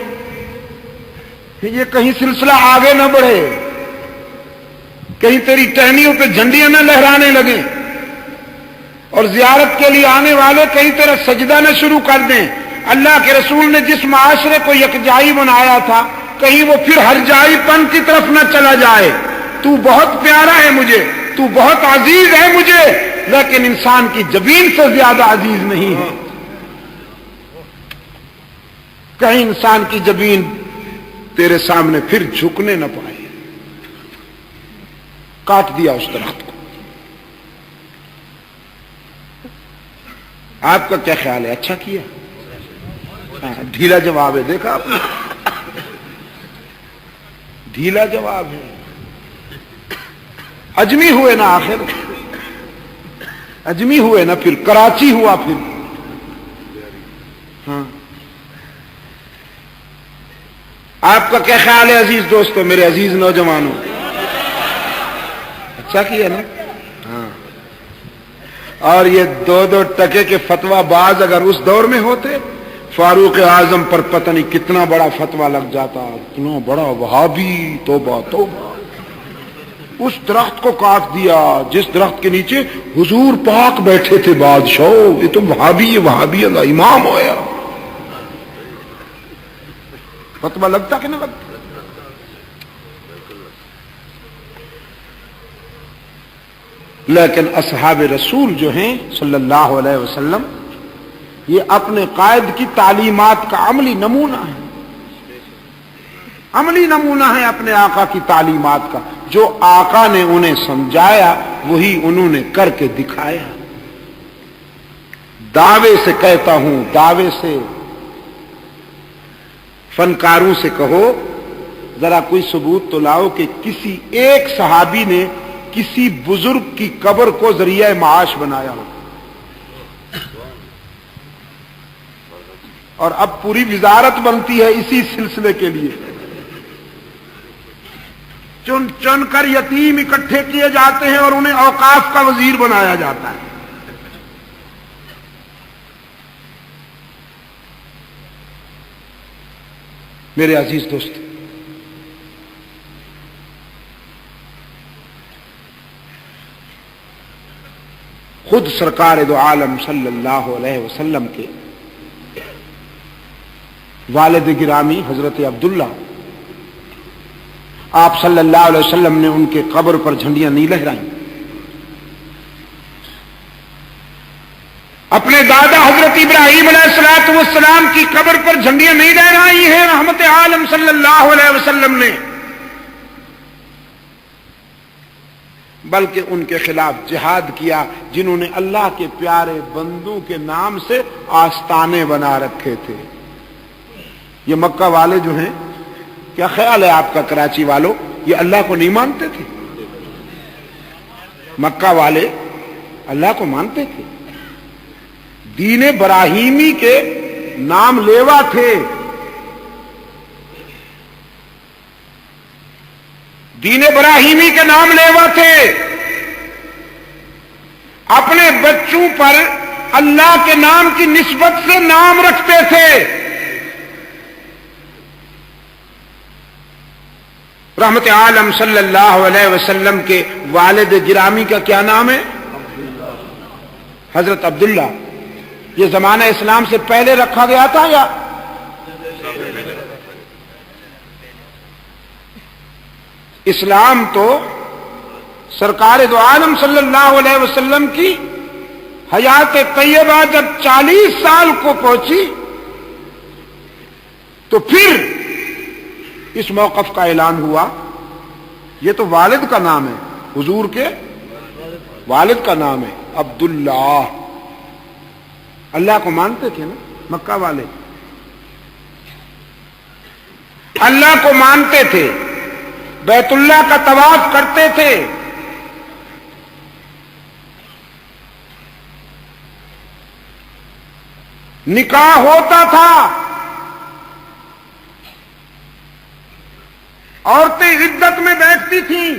یہ کہیں سلسلہ آگے نہ بڑھے، کہیں تیری ٹہنیوں پہ جھنڈیاں نہ لہرانے لگیں اور زیارت کے لیے آنے والے کہیں تیرا سجدہ نہ شروع کر دیں. اللہ کے رسول نے جس معاشرے کو یکجائی بنایا تھا کہیں وہ پھر ہر جائی پن کی طرف نہ چلا جائے. تو بہت پیارا ہے مجھے، تو بہت عزیز ہے مجھے، لیکن انسان کی جبین سے زیادہ عزیز نہیں ہے. کہیں انسان کی جبین تیرے سامنے پھر جھکنے نہ پائے. کاٹ دیا اس درخت کو. آپ کا کیا خیال ہے؟ اچھا کیا؟ ڈھیلا جواب ہے، دیکھا آپ نے، ڈھیلا جواب ہے. اجمی ہوئے نا، آخر اجمی ہوئے نا، پھر کراچی ہوا. پھر ہاں، آپ کا کیا خیال ہے عزیز دوستو، میرے عزیز نوجوانوں؟ اچھا کیا نا. ہاں، اور یہ 2 ٹکے کے فتویٰ باز اگر اس دور میں ہوتے، فاروق اعظم پر پتہ نہیں کتنا بڑا فتویٰ لگ جاتا، اتنا بڑا وہابی. توبہ توبہ. اس درخت کو کاٹ دیا جس درخت کے نیچے حضور پاک بیٹھے تھے بادشاہ. یہ تو وہابی، وہابی کا امام ہویا. فتویٰ لگتا کہ نہ لگتا؟ لیکن اصحاب رسول جو ہیں صلی اللہ علیہ وسلم، یہ اپنے قائد کی تعلیمات کا عملی نمونہ ہے. عملی نمونہ ہے اپنے آقا کی تعلیمات کا. جو آقا نے انہیں سمجھایا وہی انہوں نے کر کے دکھایا. دعوے سے کہتا ہوں، دعوے سے. فنکاروں سے کہو ذرا کوئی ثبوت تو لاؤ کہ کسی ایک صحابی نے کسی بزرگ کی قبر کو ذریعہ معاش بنایا ہو. اور اب پوری وزارت بنتی ہے اسی سلسلے کے لیے. چن چن کر یتیم اکٹھے کیے جاتے ہیں اور انہیں اوقاف کا وزیر بنایا جاتا ہے. میرے عزیز دوست، خود سرکار دو عالم صلی اللہ علیہ وسلم کے والد گرامی حضرت عبداللہ، آپ صلی اللہ علیہ وسلم نے ان کے قبر پر جھنڈیاں نہیں لہرائیں. اپنے دادا حضرت ابراہیم علیہ السلام کی قبر پر جھنڈیاں نہیں لہرائی ہیں رحمت عالم صلی اللہ علیہ وسلم نے، بلکہ ان کے خلاف جہاد کیا جنہوں نے اللہ کے پیارے بندوں کے نام سے آستانے بنا رکھے تھے. یہ مکہ والے جو ہیں، کیا خیال ہے آپ کا کراچی والوں، یہ اللہ کو نہیں مانتے تھے؟ مکہ والے اللہ کو مانتے تھے، دین ابراہیمی کے نام لیوا تھے. دین ابراہیمی کے نام لیوا تھے، اپنے بچوں پر اللہ کے نام کی نسبت سے نام رکھتے تھے۔ رحمت عالم صلی اللہ علیہ وسلم کے والد گرامی کا کیا نام ہے؟ حضرت عبداللہ۔ یہ زمانہ اسلام سے پہلے رکھا گیا تھا یا اسلام تو سرکار دو عالم صلی اللہ علیہ وسلم کی حیات طیبہ جب 40 سال کو پہنچی تو پھر اس موقف کا اعلان ہوا۔ یہ تو والد کا نام ہے، حضور کے والد کا نام ہے عبداللہ۔ اللہ کو مانتے تھے نا مکہ والے، اللہ کو مانتے تھے، بیت اللہ کا طواف کرتے تھے، نکاح ہوتا تھا، عورتیں عدت میں بیٹھتی تھیں،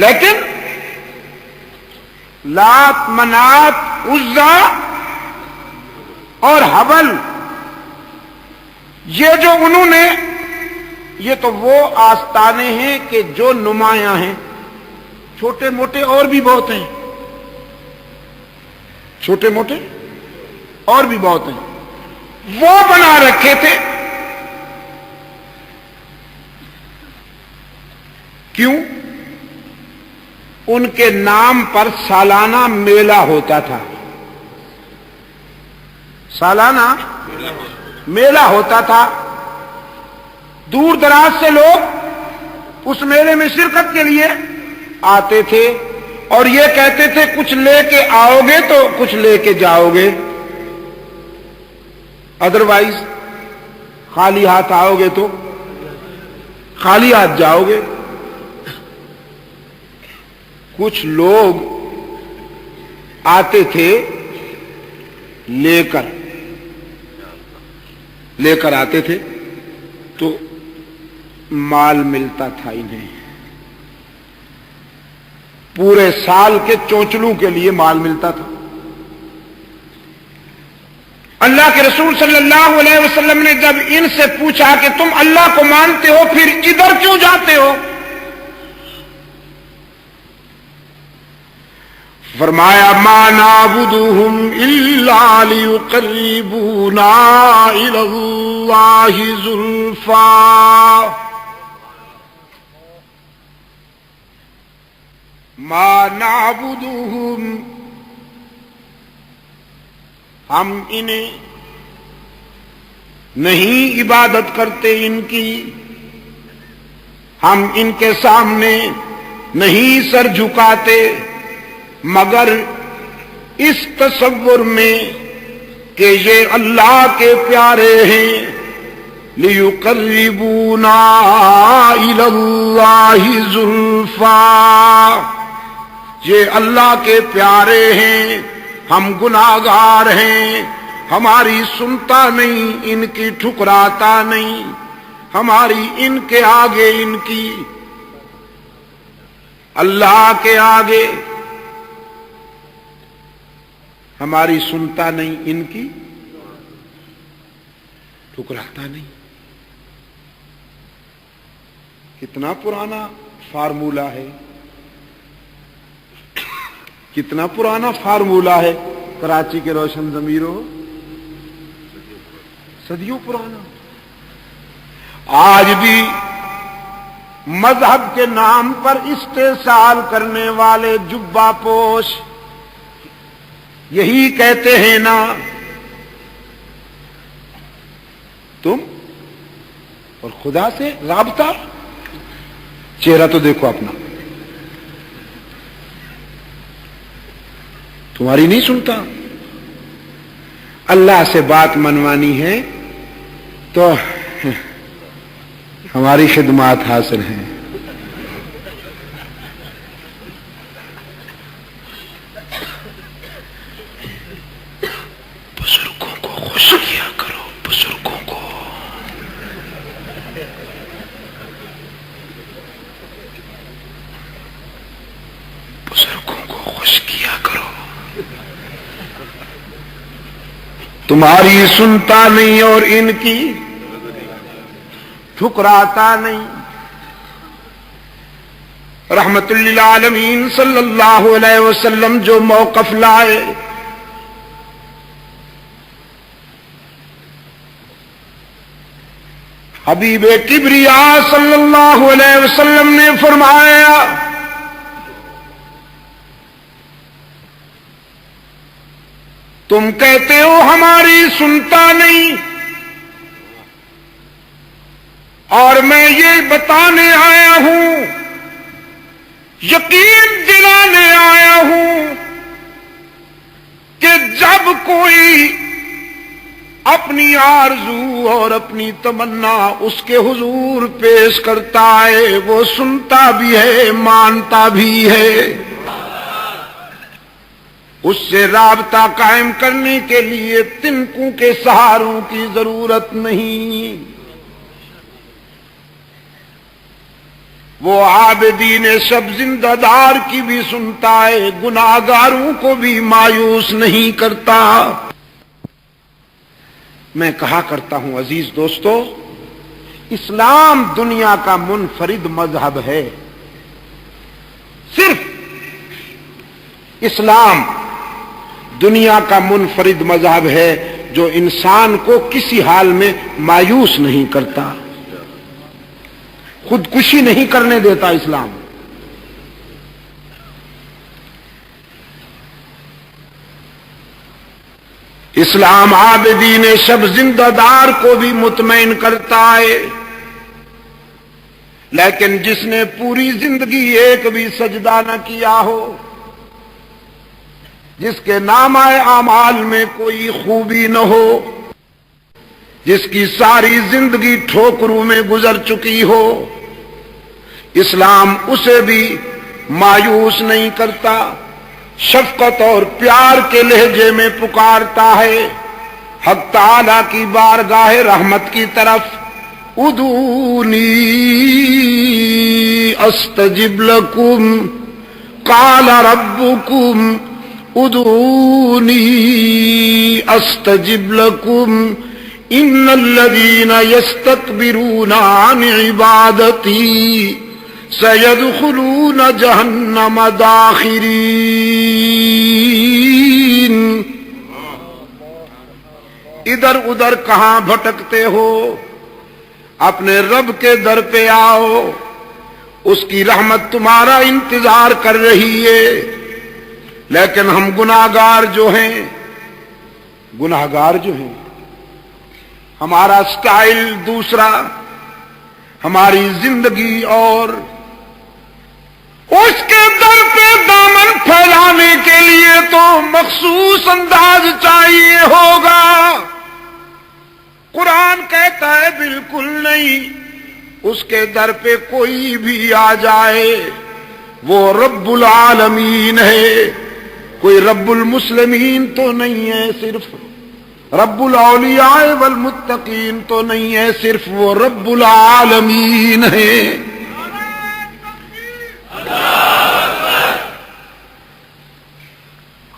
لیکن لات منات عزا اور حبل یہ جو انہوں نے، یہ تو وہ آستانے ہیں کہ جو نمایاں ہیں، چھوٹے موٹے اور بھی بہت ہیں، چھوٹے موٹے اور بھی بہت ہیں، وہ بنا رکھے تھے۔ کیوں؟ ان کے نام پر سالانہ میلہ ہوتا تھا، سالانہ میلہ ہوتا تھا، دور دراز سے لوگ اس میلے میں شرکت کے لیے آتے تھے اور یہ کہتے تھے کچھ لے کے آؤ گے تو کچھ لے کے جاؤ گے، ادروائز خالی ہاتھ آؤ گے تو خالی ہاتھ جاؤ گے۔ کچھ لوگ آتے تھے لے کر آتے تھے تو مال ملتا تھا انہیں، پورے سال کے چونچلوں کے لیے مال ملتا تھا۔ اللہ کے رسول صلی اللہ علیہ وسلم نے جب ان سے پوچھا کہ تم اللہ کو مانتے ہو پھر ادھر کیوں جاتے ہو، فرمایا ما نعبدهم الا ليقربونا الى الله زلفى، ما نعبدهم، ہم انہیں نہیں عبادت کرتے ان کی، ہم ان کے سامنے نہیں سر جھکاتے مگر اس تصور میں کہ یہ اللہ کے پیارے ہیں، لِيُقَرِّبُونَا إِلَى اللَّهِ زُلْفَىٰ، یہ اللہ کے پیارے ہیں، ہم گناہگار ہیں، ہماری سنتا نہیں، ان کی ٹھکراتا نہیں، ہماری ان کے آگے ان کی، اللہ کے آگے ہماری سنتا نہیں، ان کی ٹھکراتا نہیں۔ کتنا پرانا فارمولہ ہے، کتنا پرانا فارمولہ ہے کراچی کے روشن ضمیروں، صدیوں پرانا۔ آج بھی مذہب کے نام پر استحصال کرنے والے جبہ پوش یہی کہتے ہیں نا، تم اور خدا سے رابطہ، چہرہ تو دیکھو اپنا، تمہاری نہیں سنتا، اللہ سے بات منوانی ہے تو ہماری خدمات حاصل ہیں۔ بزرگوں کو خوش کیا کرو، بزرگوں کو خوش کیا کرو. تمہاری سنتا نہیں اور ان کی ٹھکراتا نہیں. رحمت للعالمین صلی اللہ علیہ وسلم جو موقف لائے، حبیب کبریا صلی اللہ علیہ وسلم نے فرمایا تم کہتے ہو ہماری سنتا نہیں، اور میں یہ بتانے آیا ہوں، یقین دلانے آیا ہوں کہ جب کوئی اپنی آرزو اور اپنی تمنا اس کے حضور پیش کرتا ہے، وہ سنتا بھی ہے، مانتا بھی ہے. اس سے رابطہ قائم کرنے کے لیے تنکوں کے سہاروں کی ضرورت نہیں. وہ عابدین شب زندہ دار کی بھی سنتا ہے، گناہگاروں کو بھی مایوس نہیں کرتا. میں کہا کرتا ہوں عزیز دوستو، اسلام دنیا کا منفرد مذہب ہے. صرف اسلام دنیا کا منفرد مذہب ہے جو انسان کو کسی حال میں مایوس نہیں کرتا، خودکشی نہیں کرنے دیتا. اسلام اسلام عابدین شب زندہ دار کو بھی مطمئن کرتا ہے، لیکن جس نے پوری زندگی ایک بھی سجدہ نہ کیا ہو، جس کے نامہ اعمال میں کوئی خوبی نہ ہو، جس کی ساری زندگی ٹھوکروں میں گزر چکی ہو، اسلام اسے بھی مایوس نہیں کرتا، شفقت اور پیار کے لہجے میں پکارتا ہے حق تعالی کی بارگاہ رحمت کی طرف. ادعونی استجب لکم قال ربکم ادعونی استجب لکم ان الذین یستکبرون عن عبادتی سیدخلون جہنم داخرین. ادھر ادھر کہاں بھٹکتے ہو؟ اپنے رب کے در پہ آؤ، اس کی رحمت تمہارا انتظار کر رہی ہے. لیکن ہم گناہگار جو ہیں ہمارا سٹائل دوسرا، ہماری زندگی اور اس کے در پہ دامن پھیلانے کے لیے تو مخصوص انداز چاہیے ہوگا. قرآن کہتا ہے بالکل نہیں، اس کے در پہ کوئی بھی آ جائے وہ رب العالمین ہے، کوئی رب المسلمین تو نہیں ہے، صرف رب الاولیاء والمتقین تو نہیں ہے، صرف وہ رب العالمین ہے.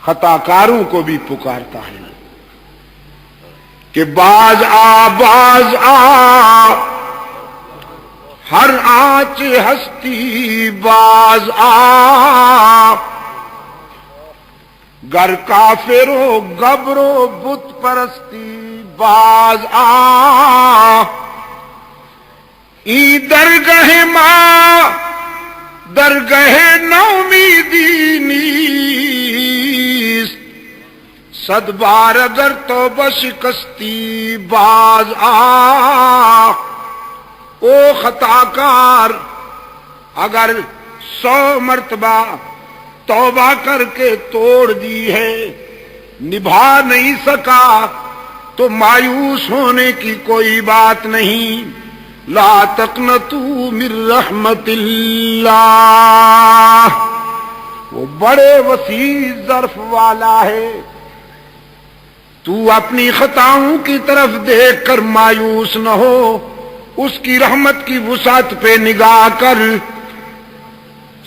خطا کاروں کو بھی پکارتا ہے کہ باز آ ہر آنچ ہستی باز آ، گر کافرو گبرو بت پرستی باز آ. ای درگہ ماں درگہ نومیدی نیست، صد بار اگر توبہ شکستی باز آ. او خطا کار، اگر 100 مرتبہ توبہ کر کے توڑ دی ہے، نبھا نہیں سکا تو مایوس ہونے کی کوئی بات نہیں. لا تقنطوا من رحمت اللہ، وہ بڑے وسیع ظرف والا ہے. تو اپنی خطاؤں کی طرف دیکھ کر مایوس نہ ہو، اس کی رحمت کی وسعت پہ نگاہ کر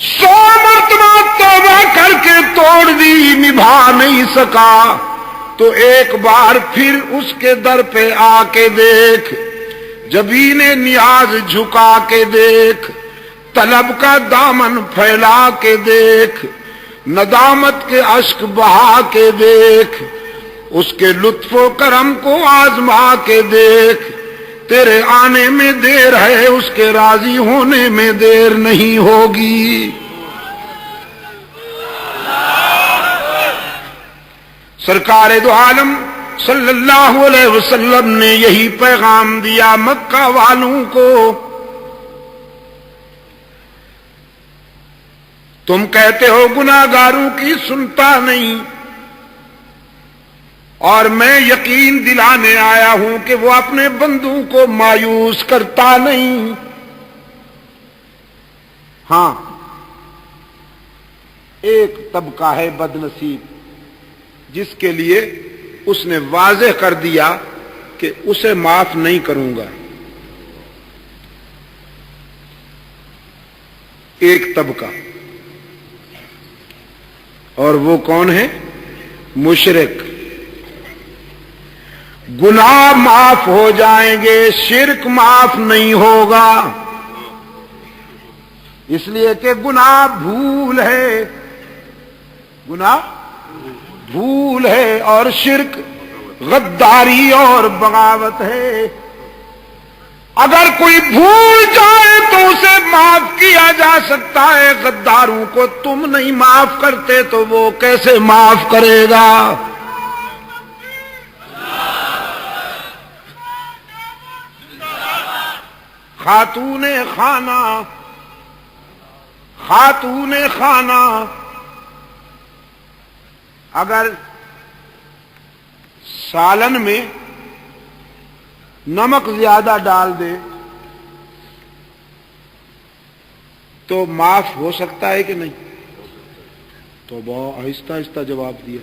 100 مرتبہ توبہ کر کے توڑ دی، نبھا نہیں سکا تو ایک بار پھر اس کے در پہ آ کے دیکھ، جبین نیاز جھکا کے دیکھ، طلب کا دامن پھیلا کے دیکھ، ندامت کے اشک بہا کے دیکھ، اس کے لطف و کرم کو آزما کے دیکھ، تیرے آنے میں دیر ہے، اس کے راضی ہونے میں دیر نہیں ہوگی۔ سرکار دو عالم صلی اللہ علیہ وسلم نے یہی پیغام دیا مکہ والوں کو، تم کہتے ہو گناہگاروں کی سنتا نہیں، اور میں یقین دلانے آیا ہوں کہ وہ اپنے بندوں کو مایوس کرتا نہیں۔ ہاں، ایک طبقہ ہے بد نصیب جس کے لیے اس نے واضح کر دیا کہ اسے معاف نہیں کروں گا۔ ایک طبقہ، اور وہ کون ہے؟ مشرک۔ گناہ معاف ہو جائیں گے، شرک معاف نہیں ہوگا، اس لیے کہ گناہ بھول ہے، گناہ بھول ہے، اور شرک غداری اور بغاوت ہے۔ اگر کوئی بھول جائے تو اسے معاف کیا جا سکتا ہے، غداروں کو تم نہیں معاف کرتے تو وہ کیسے معاف کرے گا؟ خاتون خانہ، خاتون خانہ اگر سالن میں نمک زیادہ ڈال دے تو معاف ہو سکتا ہے کہ نہیں؟ توبہ، آہستہ آہستہ جواب دیا،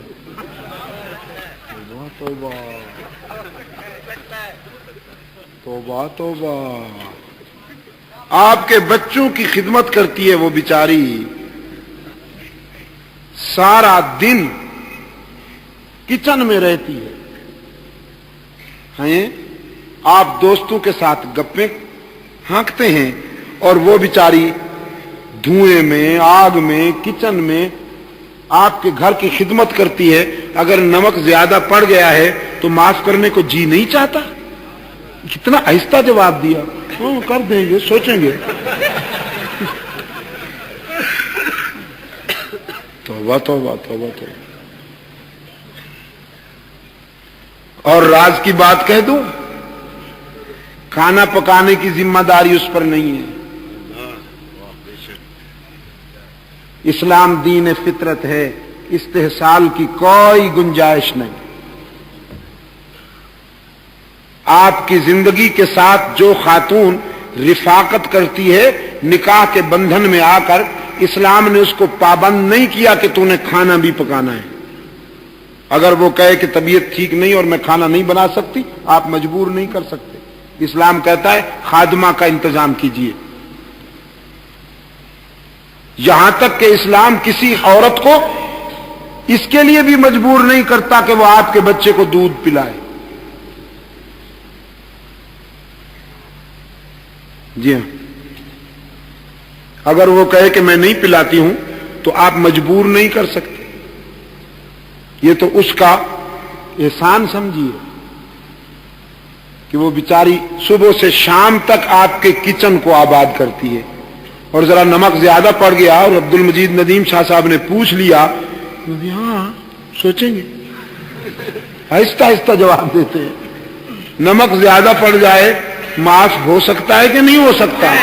توبہ توبہ توبہ توبہ۔ آپ کے بچوں کی خدمت کرتی ہے وہ بیچاری، سارا دن کچن میں رہتی ہے، آپ دوستوں کے ساتھ گپیں ہانکتے ہیں اور وہ بیچاری دھوئیں میں، آگ میں، کچن میں آپ کے گھر کی خدمت کرتی ہے۔ اگر نمک زیادہ پڑ گیا ہے تو معاف کرنے کو جی نہیں چاہتا؟ کتنا آہستہ جواب دیا، کر دیں گے، سوچیں گے۔ توبہ توبہ توبہ توبہ۔ اور راز کی بات کہہ دوں، کھانا پکانے کی ذمہ داری اس پر نہیں ہے۔ اسلام دین فطرت ہے، استحصال کی کوئی گنجائش نہیں۔ آپ کی زندگی کے ساتھ جو خاتون رفاقت کرتی ہے نکاح کے بندھن میں آ کر، اسلام نے اس کو پابند نہیں کیا کہ تو نے کھانا بھی پکانا ہے۔ اگر وہ کہے کہ طبیعت ٹھیک نہیں اور میں کھانا نہیں بنا سکتی، آپ مجبور نہیں کر سکتے۔ اسلام کہتا ہے خادمہ کا انتظام کیجیے۔ یہاں تک کہ اسلام کسی عورت کو اس کے لیے بھی مجبور نہیں کرتا کہ وہ آپ کے بچے کو دودھ پلائے۔ جی ہاں، اگر وہ کہے کہ میں نہیں پلاتی ہوں تو آپ مجبور نہیں کر سکتے۔ یہ تو اس کا احسان سمجھیے کہ وہ بیچاری صبح سے شام تک آپ کے کچن کو آباد کرتی ہے، اور ذرا نمک زیادہ پڑ گیا اور عبد المجید ندیم شاہ صاحب نے پوچھ لیا، ہاں سوچیں گے، آہستہ آہستہ جواب دیتے ہیں۔ نمک زیادہ پڑ جائے معاف ہو سکتا ہے کہ نہیں ہو سکتا؟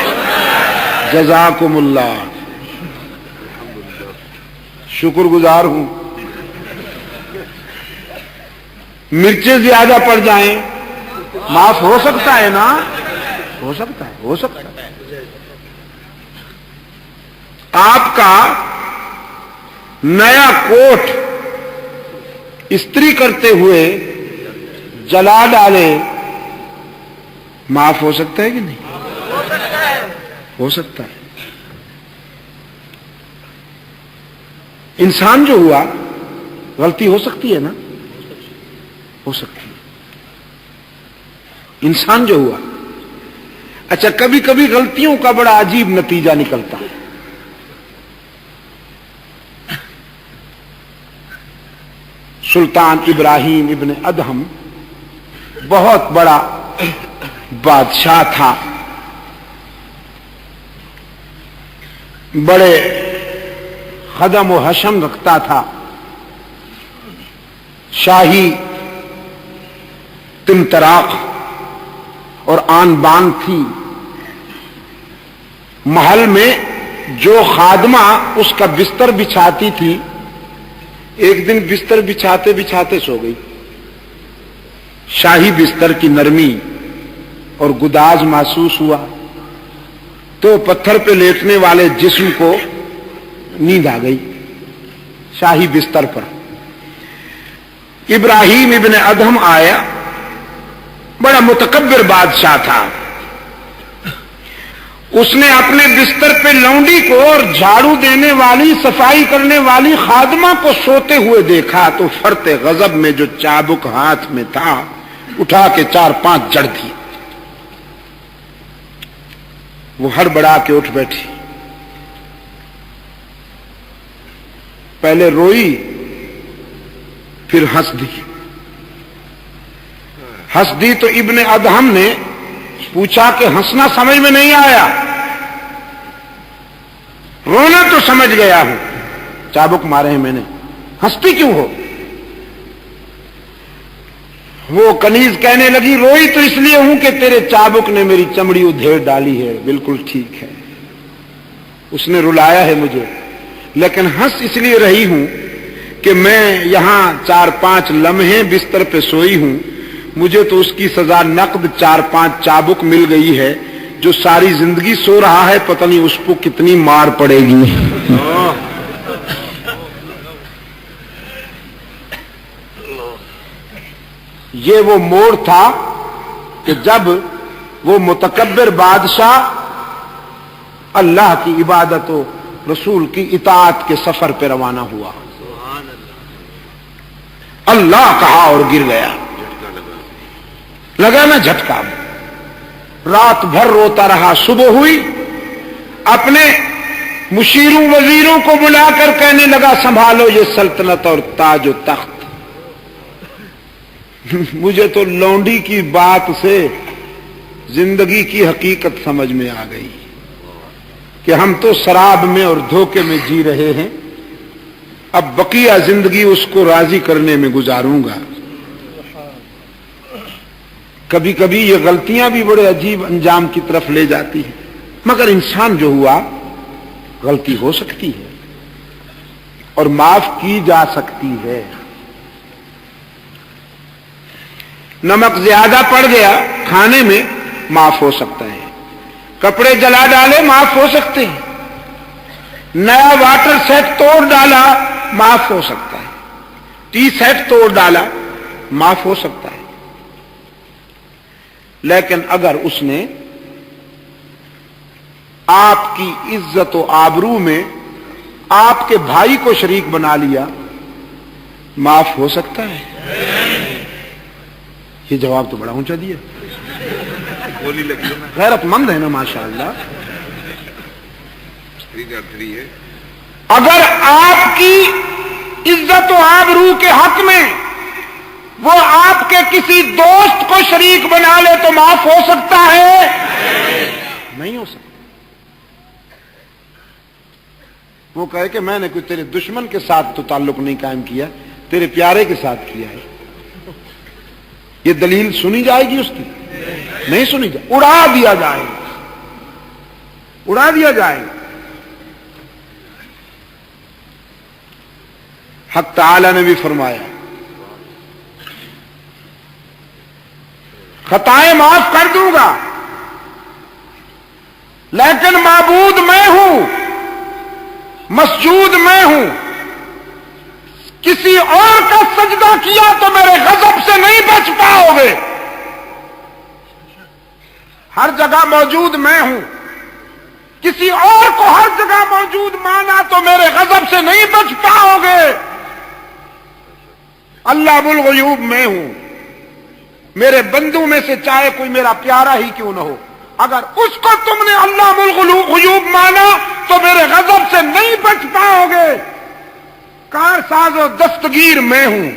جزاکم اللہ، شکر گزار ہوں۔ مرچیں زیادہ پڑ جائیں معاف ہو سکتا ہے نا؟ ہو سکتا ہے، ہو سکتا ہے۔ آپ کا نیا کوٹ استری کرتے ہوئے جلا ڈالے معاف ہو سکتا ہے کہ نہیں؟ ہو سکتا ہے. انسان جو ہوا غلطی ہو سکتی ہے نا؟ ہو سکتی ہے. انسان جو ہوا. اچھا کبھی کبھی غلطیوں کا بڑا عجیب نتیجہ نکلتا ہے. سلطان ابراہیم ابن ادہم بہت بڑا بادشاہ تھا. بڑے خدم و حشم رکھتا تھا. شاہی تمطراق اور آن بان تھی. محل میں جو خادمہ اس کا بستر بچھاتی تھی ایک دن بستر بچھاتے بچھاتے سو گئی. شاہی بستر کی نرمی اور گداز محسوس ہوا تو پتھر پہ لیٹنے والے جسم کو نیند آ گئی شاہی بستر پر. ابراہیم ابن ادہم آیا. بڑا متکبر بادشاہ تھا. اس نے اپنے بستر پہ لونڈی کو اور جھاڑو دینے والی صفائی کرنے والی خادمہ کو سوتے ہوئے دیکھا تو فرط غضب میں جو چابک ہاتھ میں تھا اٹھا کے 4-5 جڑ دی. وہ ہڑبڑا کے اٹھ بیٹھی. پہلے روئی پھر ہنس دی. ہنس دی تو ابن ادہم نے پوچھا کہ ہنسنا سمجھ میں نہیں آیا؟ رونا تو سمجھ گیا ہوں. چابک مارے ہیں میں نے. ہنستی کیوں ہو؟ وہ کنیز کہنے لگی روئی تو اس لیے ہوں کہ تیرے چابک نے میری چمڑی ادھیڑ ڈالی ہے. بالکل ٹھیک ہے اس نے رلایا ہے مجھے لیکن ہنس اس لیے رہی ہوں کہ میں یہاں 4-5 لمحے بستر پہ سوئی ہوں. مجھے تو اس کی سزا نقد 4-5 چابک مل گئی ہے. جو ساری زندگی سو رہا ہے پتہ نہیں اس کو کتنی مار پڑے گی. یہ وہ موڑ تھا کہ جب وہ متکبر بادشاہ اللہ کی عبادت و رسول کی اطاعت کے سفر پہ روانہ ہوا. اللہ کہا اور گر گیا. لگا نا جھٹکا. رات بھر روتا رہا. صبح ہوئی اپنے مشیروں وزیروں کو بلا کر کہنے لگا سنبھالو یہ سلطنت اور تاج و تخت. مجھے تو لونڈی کی بات سے زندگی کی حقیقت سمجھ میں آ گئی کہ ہم تو شراب میں اور دھوکے میں جی رہے ہیں. اب بقیہ زندگی اس کو راضی کرنے میں گزاروں گا. کبھی کبھی یہ غلطیاں بھی بڑے عجیب انجام کی طرف لے جاتی ہیں. مگر انسان جو ہوا غلطی ہو سکتی ہے اور معاف کی جا سکتی ہے. نمک زیادہ پڑ گیا کھانے میں معاف ہو سکتا ہے. کپڑے جلا ڈالے معاف ہو سکتے ہیں. نیا واٹر سیٹ توڑ ڈالا معاف ہو سکتا ہے. ٹی سیٹ توڑ ڈالا معاف ہو سکتا ہے. لیکن اگر اس نے آپ کی عزت و آبرو میں آپ کے بھائی کو شریک بنا لیا معاف ہو سکتا ہے. یہ جواب تو بڑا اونچا دیا. غیرت مند ہے نا ماشاءاللہ. اگر آپ کی عزت و آبرو کے حق میں وہ آپ کے کسی دوست کو شریک بنا لے تو معاف ہو سکتا ہے؟ نہیں ہو سکتا. وہ کہے کہ میں نے کوئی تیرے دشمن کے ساتھ تو تعلق نہیں قائم کیا, تیرے پیارے کے ساتھ کیا ہے. یہ دلیل سنی جائے گی اس کی؟ نہیں سنی جائے. اڑا دیا جائے گا, اڑا دیا جائے گا. حق تعالی نے بھی فرمایا خطائیں معاف کر دوں گا لیکن معبود میں ہوں, مسجود میں ہوں. کسی اور کا سجدہ کیا تو میرے غضب سے نہیں بچ پاؤ گے. ہر جگہ موجود میں ہوں، کسی اور کو ہر جگہ موجود مانا تو میرے غضب سے نہیں بچ پاؤ گے۔ علام الغیوب میں ہوں، میرے بندوں میں سے چاہے کوئی میرا پیارا ہی کیوں نہ ہو، اگر اس کو تم نے علام الغیوب مانا تو میرے غضب سے نہیں بچ پاؤ گے۔ کارساز و دستگیر میں ہوں،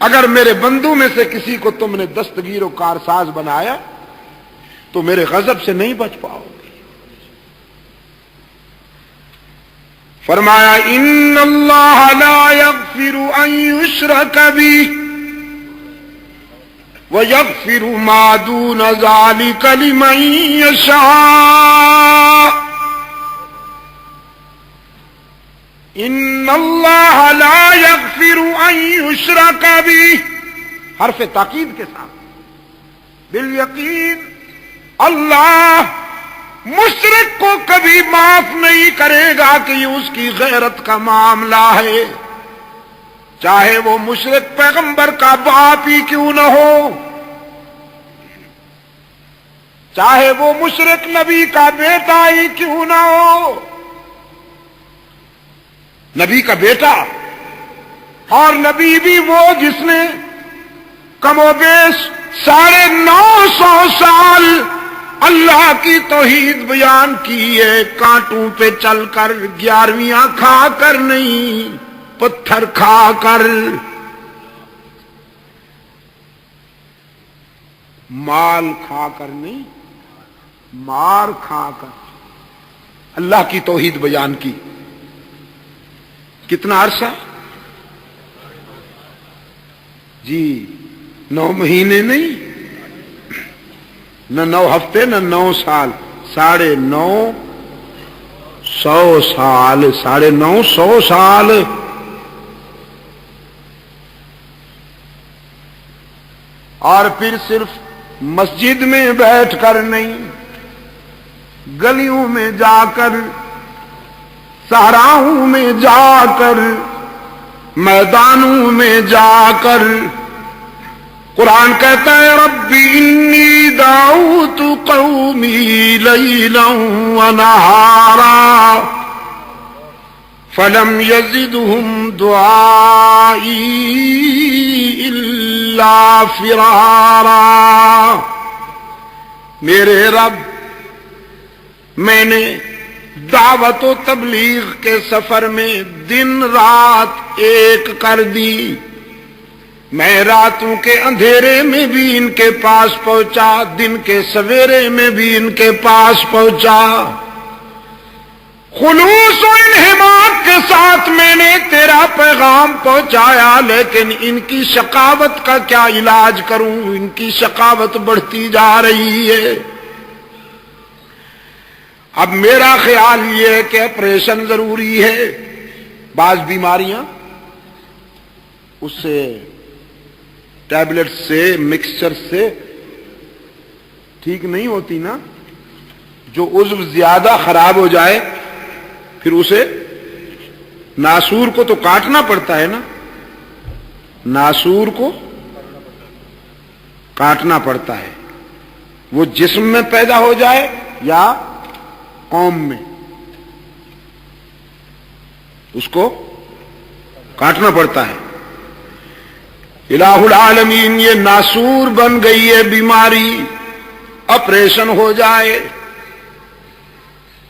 اگر میرے بندوں میں سے کسی کو تم نے دستگیر و کارساز بنایا تو میرے غضب سے نہیں بچ پاؤ گے۔ فرمایا ان اللہ لا یغفر ان یشرک بہ ویغفر ما دون ذلک لمن یشاء۔ ان اللہ لا یغفر ان یشرک بہ، حرف تاکید کے ساتھ، بالیقین اللہ مشرک کو کبھی معاف نہیں کرے گا کہ یہ اس کی غیرت کا معاملہ ہے، چاہے وہ مشرک پیغمبر کا باپ ہی کیوں نہ ہو، چاہے وہ مشرک نبی کا بیٹا ہی کیوں نہ ہو۔ نبی کا بیٹا اور نبی بھی وہ جس نے کم و بیش 950 سال اللہ کی توحید بیان کی ہے، کانٹوں پہ چل کر، 11ویاں کھا کر نہیں، پتھر کھا کر، مال کھا کر نہیں، مار کھا کر اللہ کی توحید بیان کی۔ کتنا عرصہ؟ جی 9 مہینے نہیں، نہ 9 ہفتے، نہ 9 سال، 950 سال، 950 سال۔ اور پھر صرف مسجد میں بیٹھ کر نہیں، گلیوں میں جا کر، صحراؤں میں جا کر، میدانوں میں جا کر، قرآن کہتا ہے ربی انی دعوت قومی لیلا ونہارا فلم یزدہم دعائی الا فرارا۔ میرے رب، میں نے دعوت و تبلیغ کے سفر میں دن رات ایک کر دی، میں راتوں کے اندھیرے میں بھی ان کے پاس پہنچا، دن کے سویرے میں بھی ان کے پاس پہنچا، خلوص و انہماک کے ساتھ میں نے تیرا پیغام پہنچایا، لیکن ان کی شقاوت کا کیا علاج کروں، ان کی شقاوت بڑھتی جا رہی ہے۔ اب میرا خیال یہ ہے کہ آپریشن ضروری ہے، بعض بیماریاں اس سے ٹیبلٹ سے، مکسچر سے ٹھیک نہیں ہوتی نا، جو عضو زیادہ خراب ہو جائے پھر اسے، ناسور کو تو کاٹنا پڑتا ہے نا، ناسور کو کاٹنا پڑتا ہے، وہ جسم میں پیدا ہو جائے یا قوم میں، اس کو کاٹنا پڑتا ہے۔ الہ العالمین یہ ناسور بن گئی ہے بیماری، آپریشن ہو جائے،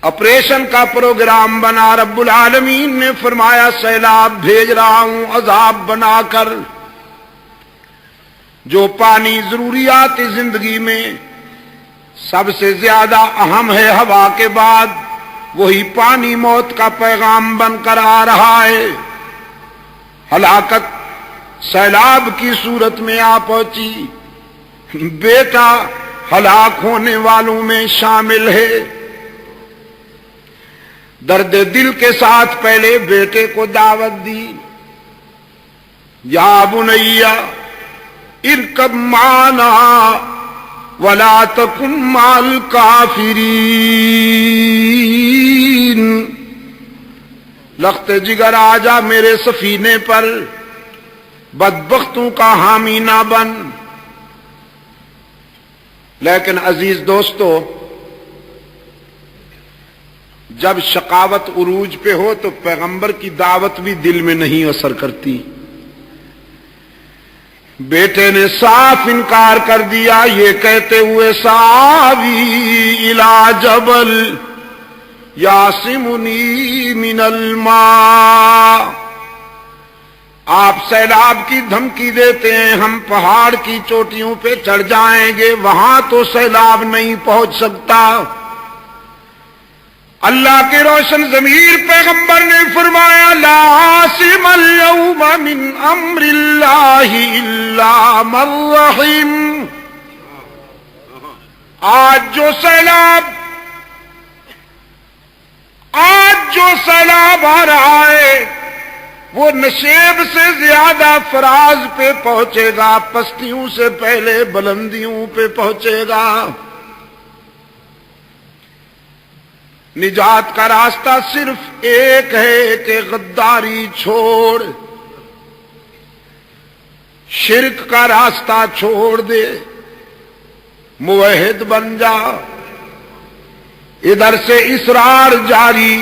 آپریشن کا پروگرام بنا، رب العالمین نے فرمایا سیلاب بھیج رہا ہوں عذاب بنا کر۔ جو پانی ضروریات زندگی میں سب سے زیادہ اہم ہے ہوا کے بعد، وہی پانی موت کا پیغام بن کر آ رہا ہے۔ ہلاکت سیلاب کی صورت میں آ پہنچی، بیٹا ہلاک ہونے والوں میں شامل ہے۔ درد دل کے ساتھ پہلے بیٹے کو دعوت دی، یا بنیا ارکب معنا ولا تکن مع الکافرین، لخت جگر آجا میرے سفینے پر، بدبختوں کا حامی نہ بن۔ لیکن عزیز دوستو، جب شقاوت عروج پہ ہو تو پیغمبر کی دعوت بھی دل میں نہیں اثر کرتی۔ بیٹے نے صاف انکار کر دیا، یہ کہتے ہوئے ساوی الی جبل یعصمنی من الماء، آپ سیلاب کی دھمکی دیتے ہیں، ہم پہاڑ کی چوٹیوں پہ چڑھ جائیں گے، وہاں تو سیلاب نہیں پہنچ سکتا۔ اللہ کے روشن ضمیر پیغمبر نے فرمایا لا عاصم اليوم من امر اللہ الا من رحم، آج جو سیلاب آ رہا ہے وہ نشیب سے زیادہ فراز پہ پہنچے گا، پستیوں سے پہلے بلندیوں پہ پہنچے گا۔ نجات کا راستہ صرف ایک ہے کہ غداری چھوڑ، شرک کا راستہ چھوڑ دے، موحد بن جا۔ ادھر سے اصرار جاری،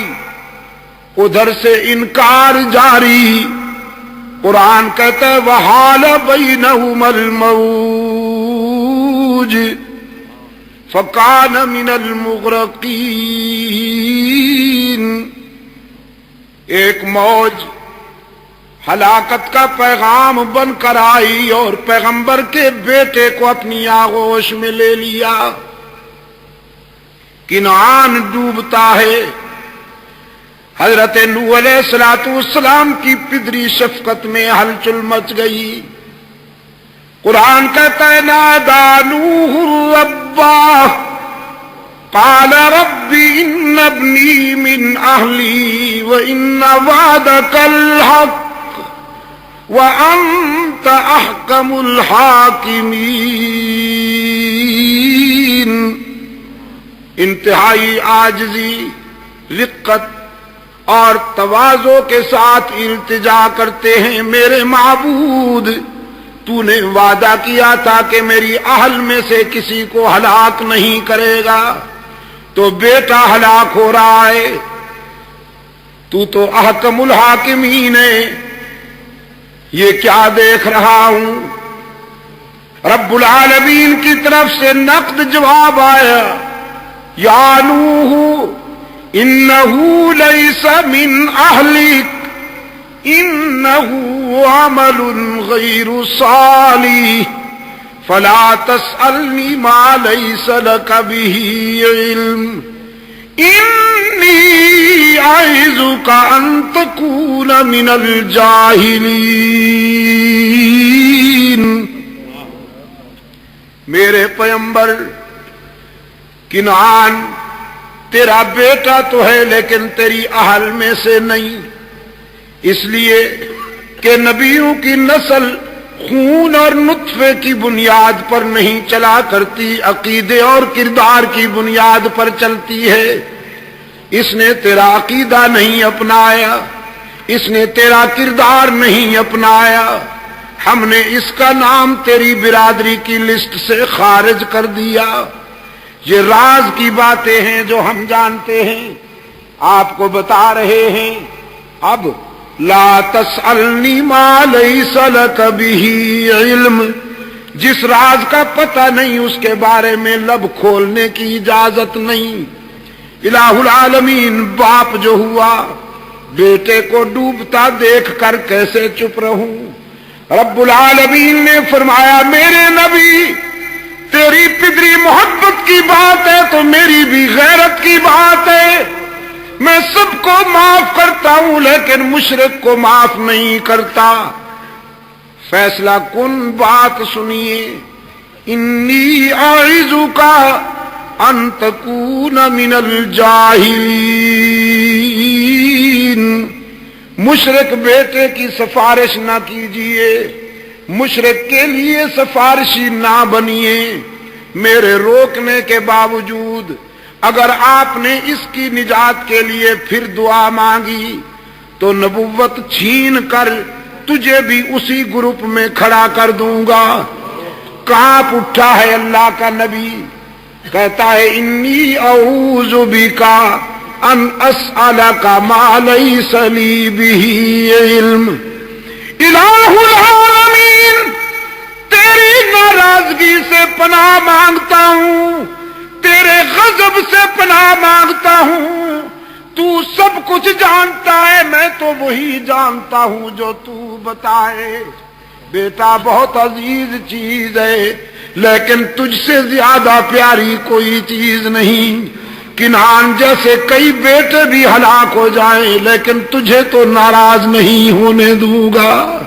ادھر سے انکار جاری۔ قرآن کہتا ہے وحال بینہم الموج فکان من المغرقین، ایک موج ہلاکت کا پیغام بن کر آئی اور پیغمبر کے بیٹے کو اپنی آغوش میں لے لیا۔ کنعان ڈوبتا ہے، حضرت نوح علیہ السلام کی پدری شفقت میں ہلچل مچ گئی۔ قرآن کہتا ہے نادا نوح ربہ قال رب ان ابنی من اہلی وان وعدک الحق وانت احکم الحاکمین۔ انتہائی عاجزی، رقت اور تواضع کے ساتھ التجا کرتے ہیں، میرے معبود تو نے وعدہ کیا تھا کہ میری اہل میں سے کسی کو ہلاک نہیں کرے گا، تو بیٹا ہلاک ہو رہا ہے، تو احکم الحاکمین ہے، یہ کیا دیکھ رہا ہوں۔ رب العالمین کی طرف سے نقد جواب آیا یا نوح انہو لیس من اہلک انہو عمل غیر صالح فلا تسألنی ما لیس لک بہ علم انی اعظک ان تکون من الجاہلین۔ میرے پیغمبر، کنعان تیرا بیٹا تو ہے لیکن تیری اہل میں سے نہیں، اس لیے کہ نبیوں کی نسل خون اور نطفے کی بنیاد پر نہیں چلا کرتی، عقیدے اور کردار کی بنیاد پر چلتی ہے۔ اس نے تیرا عقیدہ نہیں اپنایا، اس نے تیرا کردار نہیں اپنایا، ہم نے اس کا نام تیری برادری کی لسٹ سے خارج کر دیا۔ یہ راز کی باتیں ہیں جو ہم جانتے ہیں، آپ کو بتا رہے ہیں۔ اب لا تسألنی ما لیس لک بہ علم، جس راز کا پتہ نہیں اس کے بارے میں لب کھولنے کی اجازت نہیں۔ الہ العالمین باپ جو ہوا، بیٹے کو ڈوبتا دیکھ کر کیسے چپ رہوں؟ رب العالمین نے فرمایا میرے نبی، تیری پدری محبت کی بات ہے تو میری بھی غیرت کی بات ہے۔ میں سب کو معاف کرتا ہوں لیکن مشرک کو معاف نہیں کرتا۔ فیصلہ کن بات سنیے، انی اعظک ان تکون من الجاہلین۔ مشرک بیٹے کی سفارش نہ کیجیے، مشرک کے لیے سفارشی نہ بنیے۔ میرے روکنے کے باوجود اگر آپ نے اس کی نجات کے لیے پھر دعا مانگی تو نبوت چھین کر تجھے بھی اسی گروپ میں کھڑا کر دوں گا۔ کانپ اٹھا ہے اللہ کا نبی، کہتا ہے انی اعوذ بکا ان اسألک ما لیس لی بہ علم۔ الہ العالمین، تیری ناراضگی سے پناہ مانگتا ہوں، تیرے غضب سے پناہ مانگتا ہوں، تو سب کچھ جانتا ہے، میں تو وہی جانتا ہوں جو تو بتائے۔ بیٹا بہت عزیز چیز ہے، لیکن تجھ سے زیادہ پیاری کوئی چیز نہیں۔ کنعان جیسے کئی بیٹے بھی ہلاک ہو جائیں، لیکن تجھے تو ناراض نہیں ہونے دوں گا۔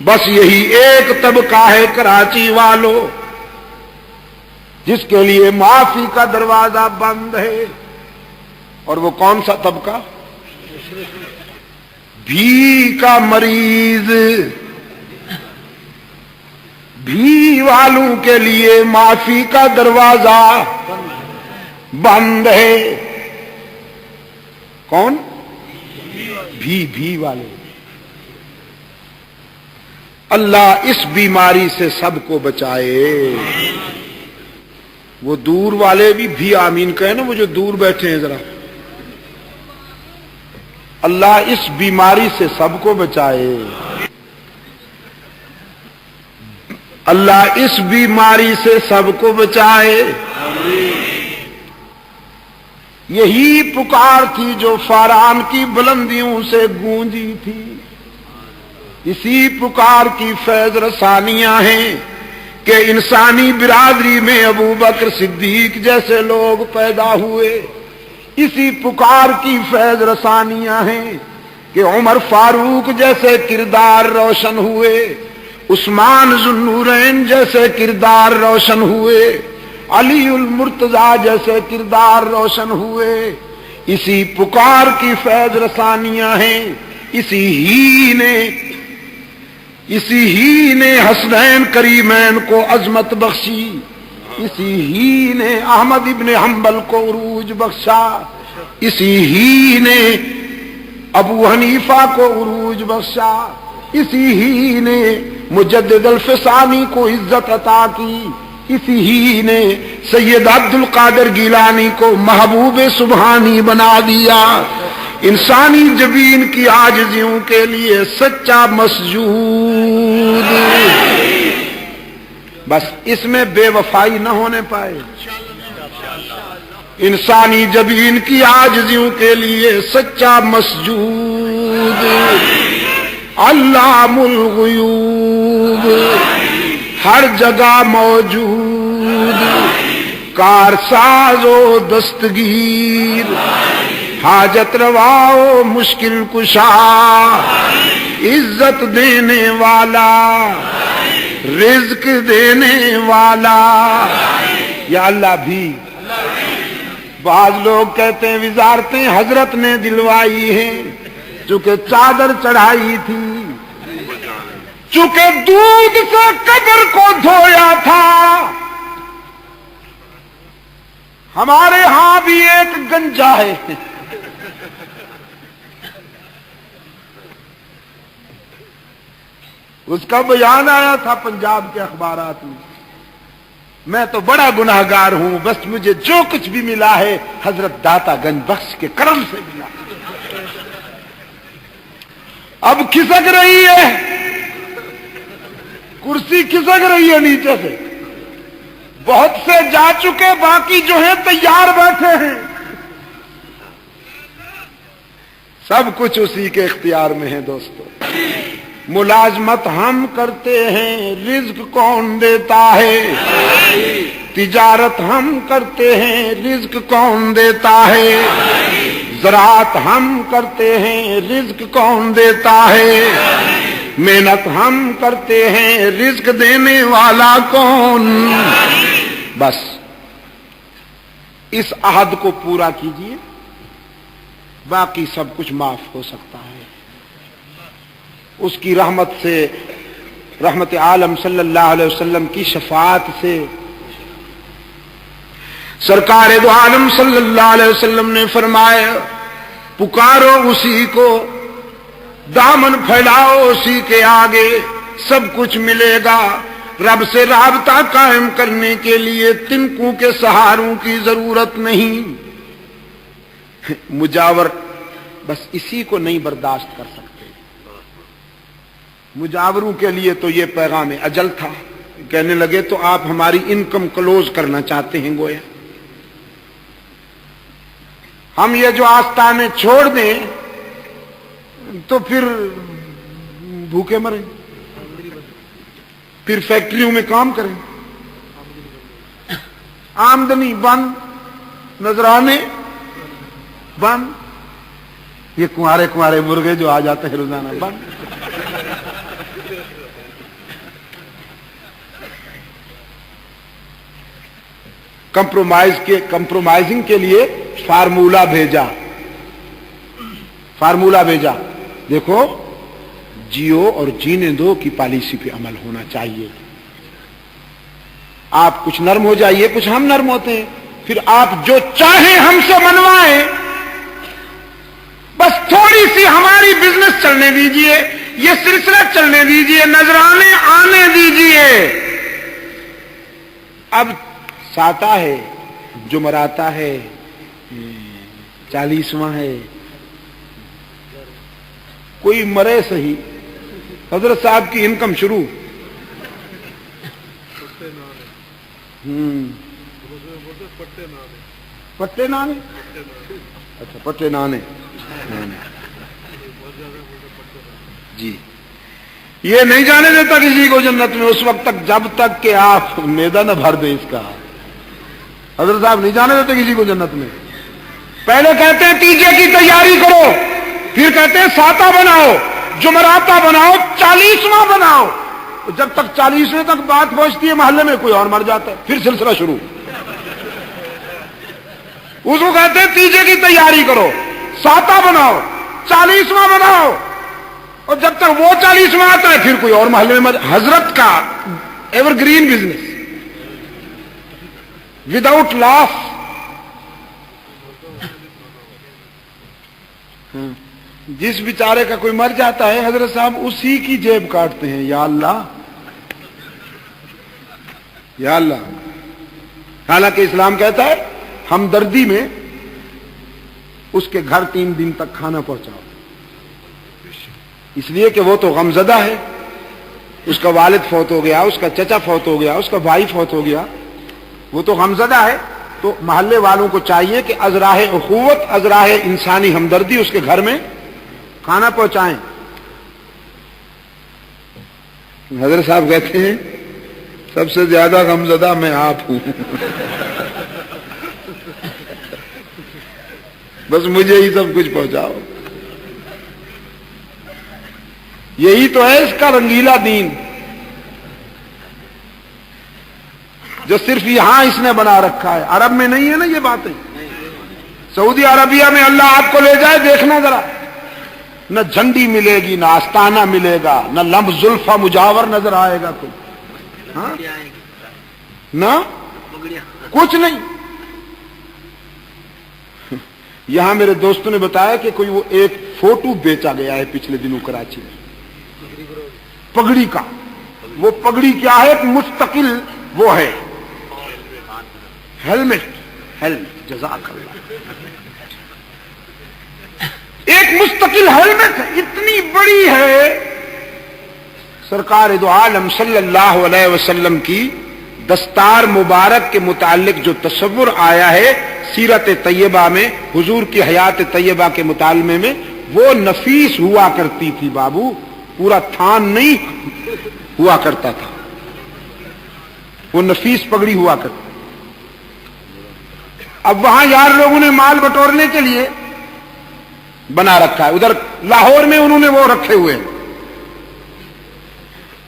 بس یہی ایک طبقہ ہے کراچی والوں جس کے لیے معافی کا دروازہ بند ہے، اور وہ کون سا طبقہ؟ بھی کا مریض، بھی والوں کے لیے معافی کا دروازہ بند ہے۔ کون؟ بھی والے۔ اللہ اس بیماری سے سب کو بچائے۔ وہ دور والے بھی آمین کہیں نا، وہ جو دور بیٹھے ہیں ذرا۔ اللہ اس بیماری سے سب کو بچائے، اللہ اس بیماری سے سب کو بچائے۔ یہی پکار تھی جو فاران کی بلندیوں سے گونجی تھی، اسی پکار کی فیض رسانیاں ہیں کہ انسانی برادری میں ابو بکر صدیق جیسے لوگ پیدا ہوئے، اسی پکار کی فیض رسانیاں ہیں کہ عمر فاروق جیسے کردار روشن ہوئے، عثمان ذو النورین جیسے کردار روشن ہوئے، علی المرتضیٰ جیسے کردار روشن ہوئے۔ اسی پکار کی فیض رسانیاں ہیں۔ اسی ہی نے حسنین کریمین کو عظمت بخشی، اسی ہی نے احمد ابن حنبل کو عروج بخشا، اسی ہی نے ابو حنیفہ کو عروج بخشا، اسی ہی نے مجدد الفسانی کو عزت عطا کی، اسی ہی نے سید عبد القادر گیلانی کو محبوب سبحانی بنا دیا۔ انسانی جبین کی عاجزیوں کے لیے سچا مسجود، بس اس میں بے وفائی نہ ہونے پائے۔ انسانی جبین کی عاجزیوں کے لیے سچا مسجود، علام الغیوب، ہر جگہ موجود، کارساز و دستگیر، حاجت روا و مشکل کشا، عزت دینے والا، رزق دینے والا۔ یا اللہ بھی بعض لوگ کہتے ہیں وزارتیں حضرت نے دلوائی ہیں، چونکہ چادر چڑھائی تھی، چونکہ دودھ سے قبر کو دھویا تھا۔ ہمارے ہاں بھی ایک گنجا ہے، اس کا بیان آیا تھا پنجاب کے اخبارات میں، میں تو بڑا گناہگار ہوں، بس مجھے جو کچھ بھی ملا ہے حضرت داتا گنج بخش کے کرم سے ملا۔ اب کھسک رہی ہے کرسی، کھسک رہی ہے نیچے سے، بہت سے جا چکے، باقی جو ہیں تیار بیٹھے ہیں۔ سب کچھ اسی کے اختیار میں ہے دوستو۔ ملازمت ہم کرتے ہیں، رزق کون دیتا ہے؟ تجارت ہم کرتے ہیں، رزق کون دیتا ہے؟ زراعت ہم کرتے ہیں، رزق کون دیتا ہے؟ محنت ہم کرتے ہیں، رزق دینے والا کون؟ بس اس عہد کو پورا کیجیے، باقی سب کچھ معاف ہو سکتا ہے۔ اس کی رحمت سے، رحمت عالم صلی اللہ علیہ وسلم کی شفاعت سے، سرکار دو عالم صلی اللہ علیہ وسلم نے فرمایا پکارو اسی کو دامن پھیلاؤ اسی کے آگے سب کچھ ملے گا. رب سے رابطہ قائم کرنے کے لیے تنکوں کے سہاروں کی ضرورت نہیں. مجاور بس اسی کو نہیں برداشت کر سکتے. مجاوروں کے لیے تو یہ پیغام اجل تھا. کہنے لگے تو آپ ہماری انکم کلوز کرنا چاہتے ہیں گویا. ہم یہ جو آستانے چھوڑ دیں تو پھر بھوکے مریں, پھر فیکٹریوں میں کام کریں, آمدنی بند, نذرانے بند, یہ کنوارے مرغے جو آ جاتے ہیں روزانہ بند. کمپرومائزنگ کے لیے فارمولا بھیجا. دیکھو جیو اور جینے دو کی پالیسی پہ عمل ہونا چاہیے. آپ کچھ نرم ہو جائیے, کچھ ہم نرم ہوتے ہیں, پھر آپ جو چاہیں ہم سے منوائیں, بس تھوڑی سی ہماری بزنس چلنے دیجئے, یہ سلسلہ چلنے دیجئے, نذرانے آنے دیجئے. اب ساتا ہے, جمعراتا ہے, 40واں ہے, کوئی مرے صحیح. حضرت صاحب کی انکم شروع. پٹے نانے, اچھا پٹے نانے جی. یہ نہیں جانے دیتا کسی کو جنت میں اس وقت تک جب تک کہ آپ میدہ نہ بھر دیں اس کا. حضرت صاحب نہیں جانے دیتے کسی کو جنت میں. پہلے کہتے ہیں تیجے کی تیاری کرو, پھر کہتے ہیں ساتا بناؤ, جمعراتا بناؤ, 40واں بناؤ. جب تک 40ویں تک بات پہنچتی ہے محلے میں کوئی اور مر جاتا ہے, پھر سلسلہ شروع. اس کو کہتے ہیں تیجے کی تیاری کرو, ساتا بناؤ, 40واں بناؤ, اور جب تک وہ 40واں آتا ہے پھر کوئی اور محلے میں. حضرت کا ایور گرین بزنس وداؤٹ لاس. جس بیچارے کا کوئی مر جاتا ہے حضرت صاحب اسی کی جیب کاٹتے ہیں. یا اللہ یا اللہ. حالانکہ اسلام کہتا ہے ہمدردی میں اس کے گھر 3 دن تک کھانا پہنچاؤ, اس لیے کہ وہ تو غمزدہ ہے, اس کا والد فوت ہو گیا, اس کا چچا فوت ہو گیا, اس کا بھائی فوت ہو گیا, وہ تو غمزدہ ہے. تو محلے والوں کو چاہیے کہ از راہ اخوت, از راہ انسانی ہمدردی اس کے گھر میں کھانا پہنچائیں. حضرت صاحب کہتے ہیں سب سے زیادہ غمزدہ میں آپ ہوں. بس مجھے ہی سب کچھ پہنچاؤ. یہی تو ہے اس کا رنگیلا دین جو صرف یہاں اس نے بنا رکھا ہے. عرب میں نہیں ہے نا یہ باتیں. سعودی عربیہ میں اللہ آپ کو لے جائے, دیکھنا ذرا, نہ جھنڈی ملے گی, نہ آستانہ ملے گا, نہ لمب زلفہ مجاور نظر آئے گا کوئی, ہاں نہ کچھ نہیں. یہاں میرے دوستوں نے بتایا کہ کوئی وہ ایک فوٹو بیچا گیا ہے پچھلے دنوں کراچی میں, پگڑی کا. وہ پگڑی کیا ہے, ایک مستقل وہ ہے ہیلمٹ, جزاک اللہ, ایک مستقل ہیلمٹ ہے, اتنی بڑی ہے. سرکار دو عالم صلی اللہ علیہ وسلم کی دستار مبارک کے متعلق جو تصور آیا ہے سیرت طیبہ میں, حضور کی حیات طیبہ کے مطالعے میں, وہ نفیس ہوا کرتی تھی بابو, پورا تھان نہیں ہوا کرتا تھا, وہ نفیس پگڑی ہوا کرتی. اب وہاں یار لوگوں نے مال بٹورنے کے لیے بنا رکھا ہے. ادھر لاہور میں انہوں نے وہ رکھے ہوئے ہیں.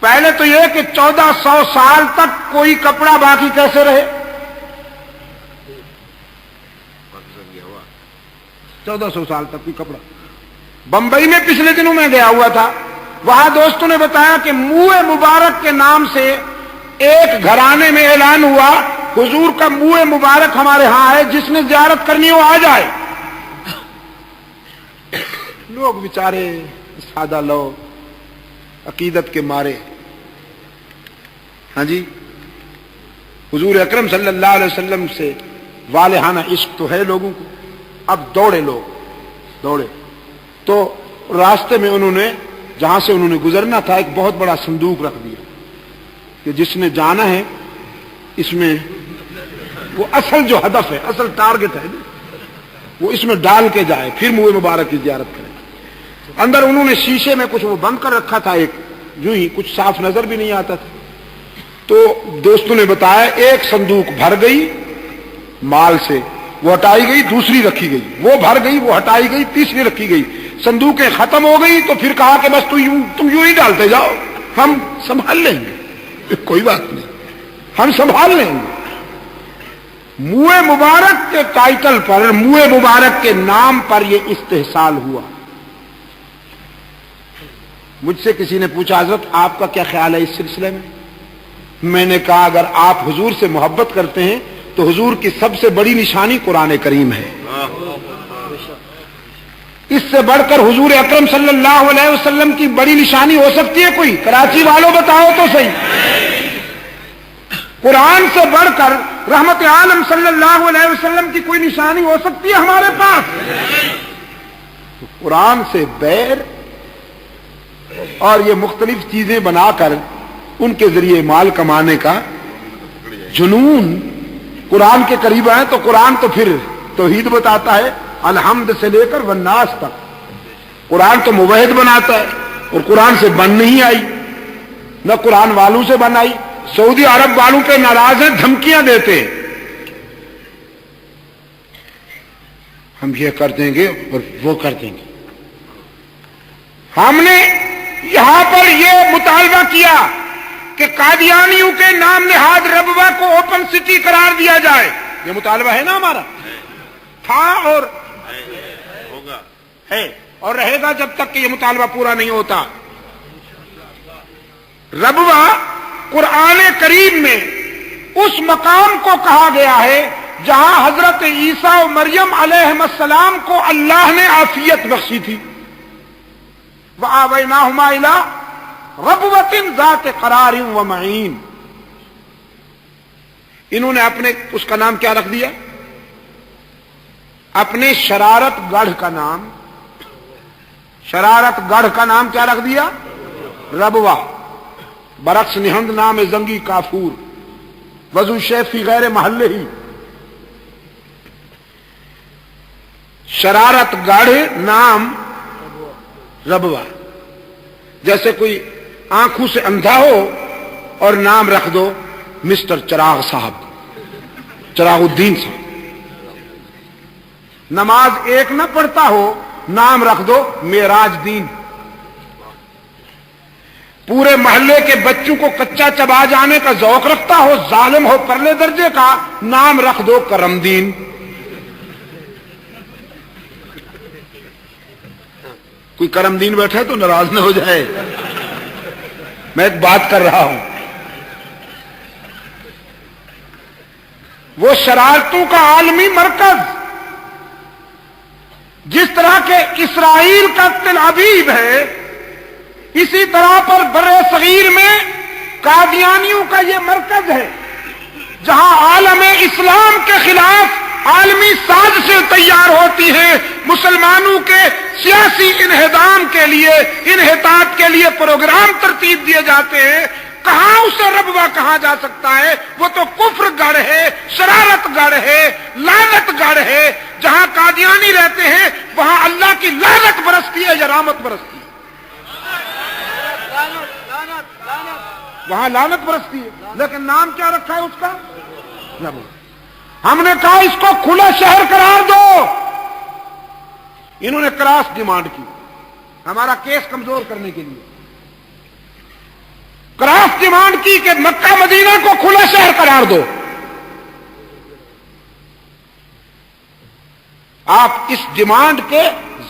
پہلے تو یہ کہ 1400 سال تک کوئی کپڑا باقی کیسے رہے, 1400 سال تک کوئی کپڑا. بمبئی میں پچھلے دنوں میں گیا ہوا تھا, وہاں دوستوں نے بتایا کہ منہ مبارک کے نام سے ایک گھرانے میں اعلان ہوا حضور کا منہ مبارک ہمارے ہاں ہے, جس نے زیارت کرنی ہو آ جائے. لوگ بیچارے سادہ لو عقیدت کے مارے. ہاں جی حضور اکرم صلی اللہ علیہ وسلم سے والہانہ عشق تو ہے لوگوں کو. اب دوڑے لوگ دوڑے تو راستے میں انہوں نے جہاں سے انہوں نے گزرنا تھا ایک بہت بڑا صندوق رکھ دیا کہ جس نے جانا ہے اس میں وہ اصل جو ہدف ہے اصل ٹارگٹ ہے وہ اس میں ڈال کے جائے پھر منہ مبارک کی زیارت کرے. اندر انہوں نے شیشے میں کچھ وہ بند کر رکھا تھا ایک یوں ہی کچھ صاف نظر بھی نہیں آتا تھا. تو دوستوں نے بتایا ایک صندوق بھر گئی مال سے وہ ہٹائی گئی دوسری رکھی گئی وہ بھر گئی وہ ہٹائی گئی تیسری رکھی گئی. صندوقیں ختم ہو گئی تو پھر کہا کہ بس تم یوں ہی ڈالتے جاؤ ہم سنبھال لیں گے کوئی بات نہیں ہم سنبھال لیں گے. منہ مبارک کے ٹائٹل پر منہ مبارک کے نام پر یہ استحصال ہوا. مجھ سے کسی نے پوچھا حضرت آپ کا کیا خیال ہے اس سلسلے میں؟ میں نے کہا اگر آپ حضور سے محبت کرتے ہیں تو حضور کی سب سے بڑی نشانی قرآن کریم ہے. اس سے بڑھ کر حضور اکرم صلی اللہ علیہ وسلم کی بڑی نشانی ہو سکتی ہے کوئی؟ کراچی والوں بتاؤ تو صحیح. قرآن سے بڑھ کر رحمت عالم صلی اللہ علیہ وسلم کی کوئی نشانی ہو سکتی ہے ہمارے پاس؟ قرآن سے بیر اور یہ مختلف چیزیں بنا کر ان کے ذریعے مال کمانے کا جنون. قرآن کے قریب آئے تو قرآن تو پھر توحید بتاتا ہے الحمد سے لے کر والناس تک. قرآن تو موحد بناتا ہے اور قرآن سے بن نہیں آئی نہ قرآن والوں سے بن آئی. سعودی عرب والوں کے ناراض ہیں دھمکیاں دیتے ہیں ہم یہ کر دیں گے اور وہ کر دیں گے. ہم نے یہاں پر یہ مطالبہ کیا کہ قادیانیوں کے نام نہاد ربوہ کو اوپن سٹی قرار دیا جائے. یہ مطالبہ ہے نا ہمارا تھا اور ہوگا ہے اور رہے گا جب تک کہ یہ مطالبہ پورا نہیں ہوتا. ربوہ قرآن کریم میں اس مقام کو کہا گیا ہے جہاں حضرت عیسیٰ و مریم علیہ السلام کو اللہ نے عافیت بخشی تھی. وَآوَيْنَاهُمَا إِلَىٰ رَبْوَةٍ ذَاتِ قَرَارٍ وَمَعِينٍ. انہوں نے اپنے اس کا نام کیا رکھ دیا؟ اپنے شرارت گڑھ کا نام شرارت گڑھ کا نام کیا رکھ دیا؟ ربوہ. برعکس نہند نام زنگی کافور وضو شیف فی غیر محلے ہی. شرارت گڑھ نام ربوہ. جیسے کوئی آنکھوں سے اندھا ہو اور نام رکھ دو مسٹر چراغ صاحب چراغ الدین صاحب. نماز ایک نہ پڑھتا ہو نام رکھ دو معراج دین. پورے محلے کے بچوں کو کچا چبا جانے کا ذوق رکھتا ہو ظالم ہو پرلے درجے کا نام رکھ دو کرم دین. کوئی کرم دین بیٹھا ہے تو ناراض نہ ہو جائے میں ایک بات کر رہا ہوں. وہ شرارتوں کا عالمی مرکز جس طرح کے اسرائیل کا تل ابیب ہے اسی طرح پر برے صغیر میں قادیانیوں کا یہ مرکز ہے جہاں عالم اسلام کے خلاف عالمی سازشیں تیار ہوتی ہیں. مسلمانوں کے سیاسی انہدام کے لیے انحطاط کے لیے پروگرام ترتیب دیے جاتے ہیں. کہاں اسے ربوہ کہا جا سکتا ہے؟ وہ تو کفر گڑھ ہے شرارت گڑھ ہے لعنت گڑھ ہے. جہاں قادیانی رہتے ہیں وہاں اللہ کی لعنت برستی ہے یا رحمت برستی ہے؟ وہاں لعنت برستی ہے. لیکن نام کیا رکھا ہے اس کا؟ ربوہ. ہم نے کہا اس کو کھلا شہر قرار دو. انہوں نے کراس ڈیمانڈ کی ہمارا کیس کمزور کرنے کے لیے. کراس ڈیمانڈ کی کہ مکہ مدینہ کو کھلا شہر قرار دو. آپ اس ڈیمانڈ کے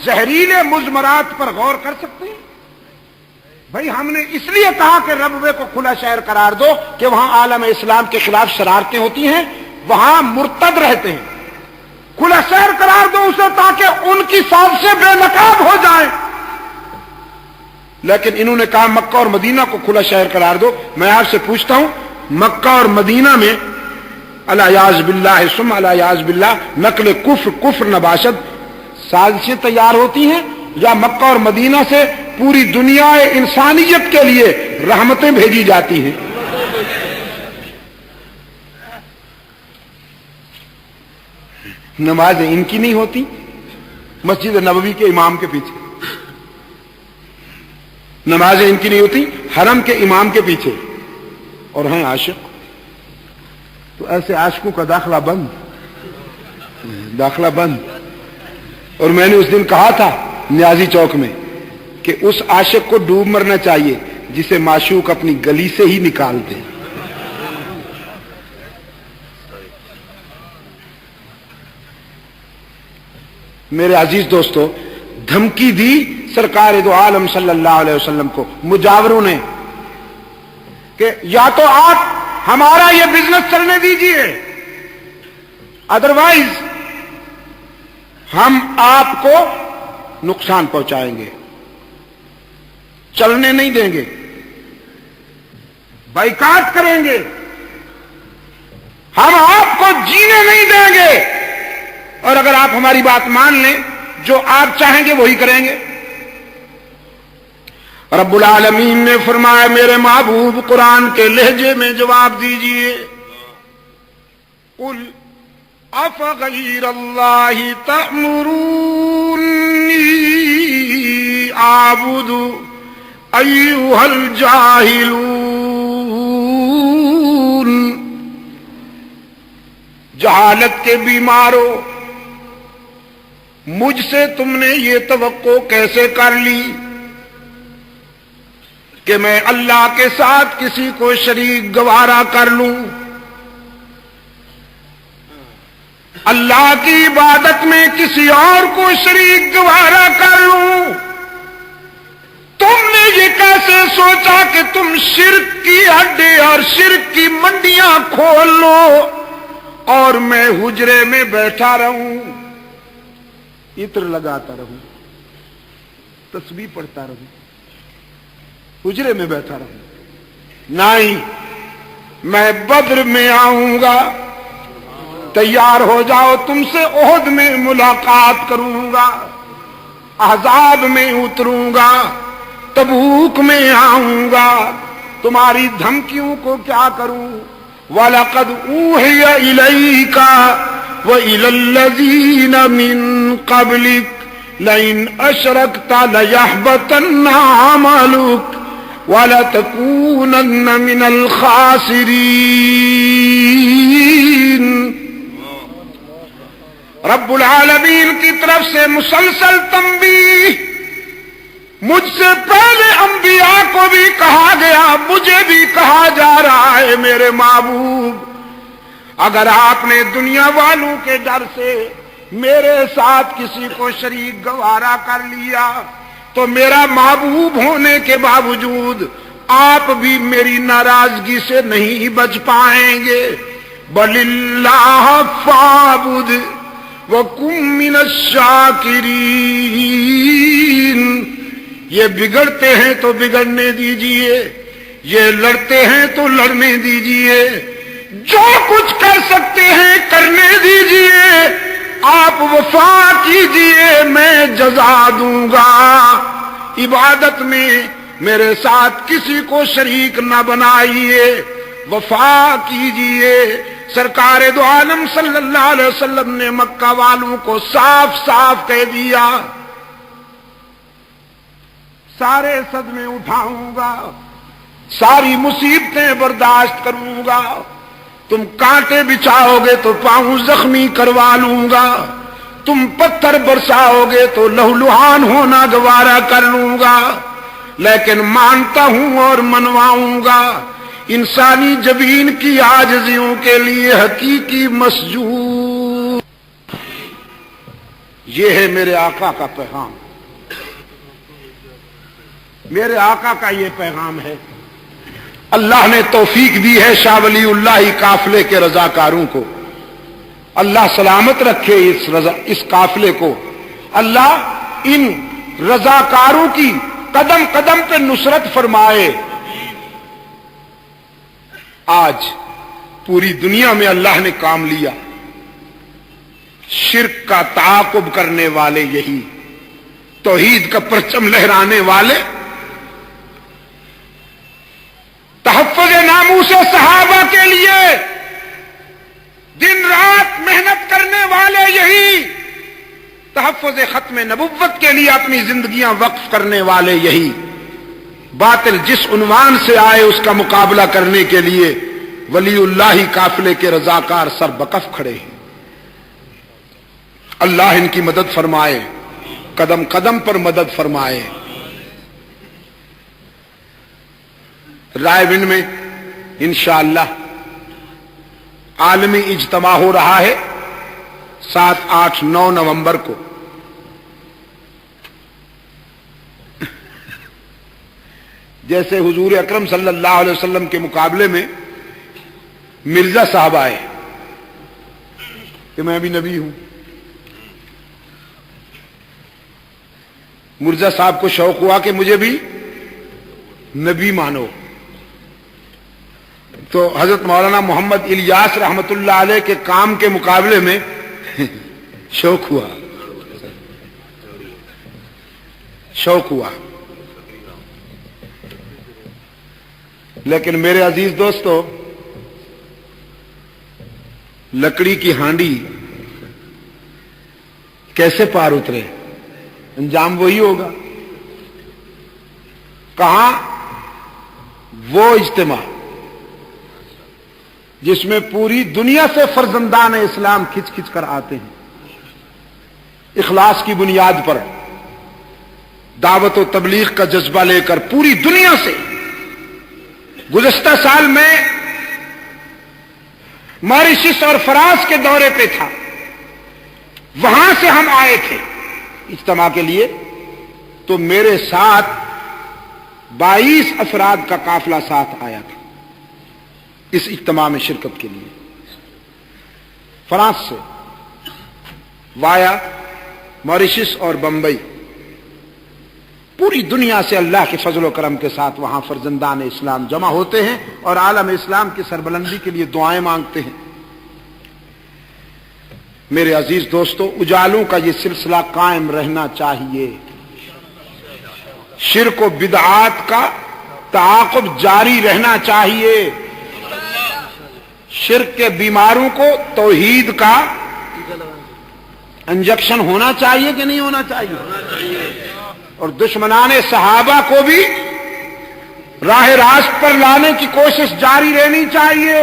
زہریلے مضمرات پر غور کر سکتے ہیں. بھائی ہم نے اس لیے کہا کہ ربوے کو کھلا شہر قرار دو کہ وہاں عالم اسلام کے خلاف شرارتیں ہوتی ہیں وہاں مرتد رہتے ہیں. کھلا شہر قرار دو اسے تاکہ ان کی سازشیں بے نقاب ہو جائیں. لیکن انہوں نے کہا مکہ اور مدینہ کو کھلا شہر قرار دو. میں آپ سے پوچھتا ہوں مکہ اور مدینہ میں الیاذ باللہ ثم الیاذ باللہ نقل کفر نباشد سازشیں تیار ہوتی ہیں یا مکہ اور مدینہ سے پوری دنیا انسانیت کے لیے رحمتیں بھیجی جاتی ہیں؟ نمازیں ان کی نہیں ہوتی مسجد نبوی کے امام کے پیچھے، نمازیں ان کی نہیں ہوتی حرم کے امام کے پیچھے، اور ہیں عاشق. تو ایسے عاشقوں کا داخلہ بند، داخلہ بند. اور میں نے اس دن کہا تھا نیازی چوک میں کہ اس عاشق کو ڈوب مرنا چاہیے جسے معشوق اپنی گلی سے ہی نکال دے. میرے عزیز دوستو، دھمکی دی سرکار دو عالم صلی اللہ علیہ وسلم کو مجاوروں نے کہ یا تو آپ ہمارا یہ بزنس چلنے دیجئے، ادروائز ہم آپ کو نقصان پہنچائیں گے، چلنے نہیں دیں گے، بائیکاٹ کریں گے، ہم آپ کو جینے نہیں دیں گے، اور اگر آپ ہماری بات مان لیں جو آپ چاہیں گے وہی کریں گے. رب العالمین نے فرمایا میرے محبوب قرآن کے لہجے میں جواب دیجئے، قل افغیر اللہ تأمرونی اعبد ایھا الجاہلون. جہالت کے بیماروں، مجھ سے تم نے یہ توقع کیسے کر لی کہ میں اللہ کے ساتھ کسی کو شریک گوارا کر لوں، اللہ کی عبادت میں کسی اور کو شریک گوارا کر لوں. تم نے یہ کیسے سوچا کہ تم شرک کی ہڈے اور شرک کی منڈیاں کھول لو اور میں حجرے میں بیٹھا رہوں، عطر لگاتا رہوں، تسبیح پڑھتا رہوں، حجرے میں بیٹھا رہوں؟ نہیں، میں بدر میں آؤں گا، تیار ہو جاؤ، تم سے احد میں ملاقات کروں گا، احزاب میں اتروں گا، تبوک میں آؤں گا، تمہاری دھمکیوں کو کیا کروں؟ وَلَقَدْ أُوحِيَ إِلَيْكَ وَإِلَى الَّذِينَ مِن قَبْلِكَ لَئِنْ أَشْرَكْتَ لَيَحْبَطَنَّ عَمَلُكَ وَلَتَكُونَنَّ مِنَ الْخَاسِرِينَ. رب العالمین کی طرف سے مسلسل تنبیہ، مجھ سے پہلے انبیاء کو بھی کہا گیا، مجھے بھی کہا جا رہا ہے میرے محبوب، اگر آپ نے دنیا والوں کے ڈر سے میرے ساتھ کسی کو شریک گوارا کر لیا تو میرا محبوب ہونے کے باوجود آپ بھی میری ناراضگی سے نہیں بچ پائیں گے. بل اللہ فاعبد وکن من الشاکرین. یہ بگڑتے ہیں تو بگڑنے دیجئے، یہ لڑتے ہیں تو لڑنے دیجئے، جو کچھ کر سکتے ہیں کرنے دیجئے، آپ وفا کیجئے، میں جزا دوں گا. عبادت میں میرے ساتھ کسی کو شریک نہ بنائیے، وفا کیجئے. سرکار دو عالم صلی اللہ علیہ وسلم نے مکہ والوں کو صاف صاف کہہ دیا، سارے صدمے اٹھاؤں گا، ساری مصیبتیں برداشت کروں گا، تم کانٹے بچھاؤ گے تو پاؤں زخمی کروا لوں گا، تم پتھر برساؤ گے تو لہولہان ہونا گوارا کر لوں گا، لیکن مانتا ہوں اور منواؤں گا. انسانی جبین کی عاجزیوں کے لیے حقیقی مسجود. یہ ہے میرے آقا کا پیغام، میرے آقا کا یہ پیغام ہے. اللہ نے توفیق دی ہے شاہ ولی اللہ قافلے کے رضاکاروں کو، اللہ سلامت رکھے اس قافلے کو. اللہ ان رضاکاروں کی قدم قدم پہ نصرت فرمائے۔ آج پوری دنیا میں اللہ نے کام لیا، شرک کا تعاقب کرنے والے یہی، توحید کا پرچم لہرانے والے، تحفظ ناموس صحابہ کے لیے دن رات محنت کرنے والے یہی، تحفظ ختم نبوت کے لیے اپنی زندگیاں وقف کرنے والے یہی، باطل جس عنوان سے آئے اس کا مقابلہ کرنے کے لیے ولی اللہ قافلے کے رضاکار سر بکف کھڑے ہیں۔ اللہ ان کی مدد فرمائے، قدم قدم پر مدد فرمائے۔ رائے ونڈ میں انشاءاللہ عالمی اجتماع ہو رہا ہے 7، 8، 9 نومبر کو۔ جیسے حضور اکرم صلی اللہ علیہ وسلم کے مقابلے میں مرزا صاحب آئے کہ میں بھی نبی ہوں، مرزا صاحب کو شوق ہوا کہ مجھے بھی نبی مانو، تو حضرت مولانا محمد الیاس رحمت اللہ علیہ کے کام کے مقابلے میں شوق ہوا۔ لیکن میرے عزیز دوستو، لکڑی کی ہانڈی کیسے پار اترے، انجام وہی ہوگا۔ کہاں وہ اجتماع جس میں پوری دنیا سے فرزندان اسلام کھچ کھچ کر آتے ہیں، اخلاص کی بنیاد پر دعوت و تبلیغ کا جذبہ لے کر پوری دنیا سے۔ گزشتہ سال میں ماریشس اور فرانس کے دورے پہ تھا، وہاں سے ہم آئے تھے اجتماع کے لیے، تو میرے ساتھ 22 افراد کا قافلہ ساتھ آیا تھا اس اجتماع میں شرکت کے لیے، فرانس سے وایا ماریشس اور بمبئی، پوری دنیا سے اللہ کے فضل و کرم کے ساتھ وہاں فرزندان اسلام جمع ہوتے ہیں اور عالم اسلام کی سربلندی کے لیے دعائیں مانگتے ہیں۔ میرے عزیز دوستو، اجالوں کا یہ سلسلہ قائم رہنا چاہیے، شرک و بدعات کا تعاقب جاری رہنا چاہیے، شرک کے بیماروں کو توحید کا انجیکشن ہونا چاہیے کہ نہیں ہونا چاہیے، اور دشمنان صحابہ کو بھی راہ راست پر لانے کی کوشش جاری رہنی چاہیے۔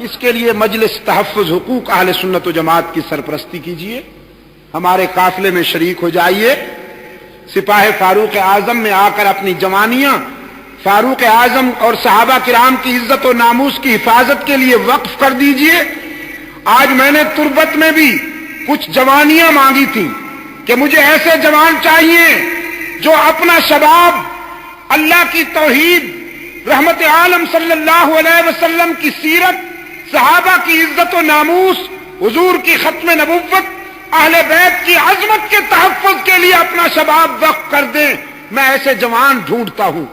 اس کے لیے مجلس تحفظ حقوق اہل سنت و جماعت کی سرپرستی کیجیے، ہمارے قافلے میں شریک ہو جائیے، سپاہ فاروق اعظم میں آ کر اپنی جوانیاں فاروق اعظم اور صحابہ کرام کی عزت و ناموس کی حفاظت کے لیے وقف کر دیجیے۔ آج میں نے تربت میں بھی کچھ جوانیاں مانگی تھیں کہ مجھے ایسے جوان چاہیے جو اپنا شباب اللہ کی توحید، رحمت عالم صلی اللہ علیہ وسلم کی سیرت، صحابہ کی عزت و ناموس، حضور کی ختم نبوت، اہل بیت کی عظمت کے تحفظ کے لیے اپنا شباب وقف کر دیں۔ میں ایسے جوان ڈھونڈتا ہوں،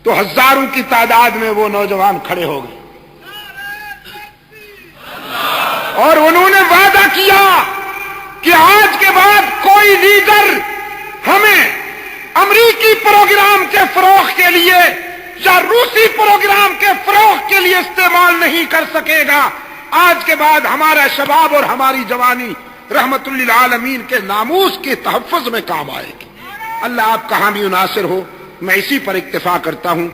تو ہزاروں کی تعداد میں وہ نوجوان کھڑے ہو گئے اور انہوں نے وعدہ کیا کہ آج کے بعد کوئی لیڈر ہمیں امریکی پروگرام کے فروغ کے لیے یا روسی پروگرام کے فروغ کے لیے استعمال نہیں کر سکے گا۔ آج کے بعد ہمارا شباب اور ہماری جوانی رحمت للعالمین کے ناموس کے تحفظ میں کام آئے گی۔ اللہ آپ کہاں بھی ناصر ہو، میں اسی پر اکتفا کرتا ہوں۔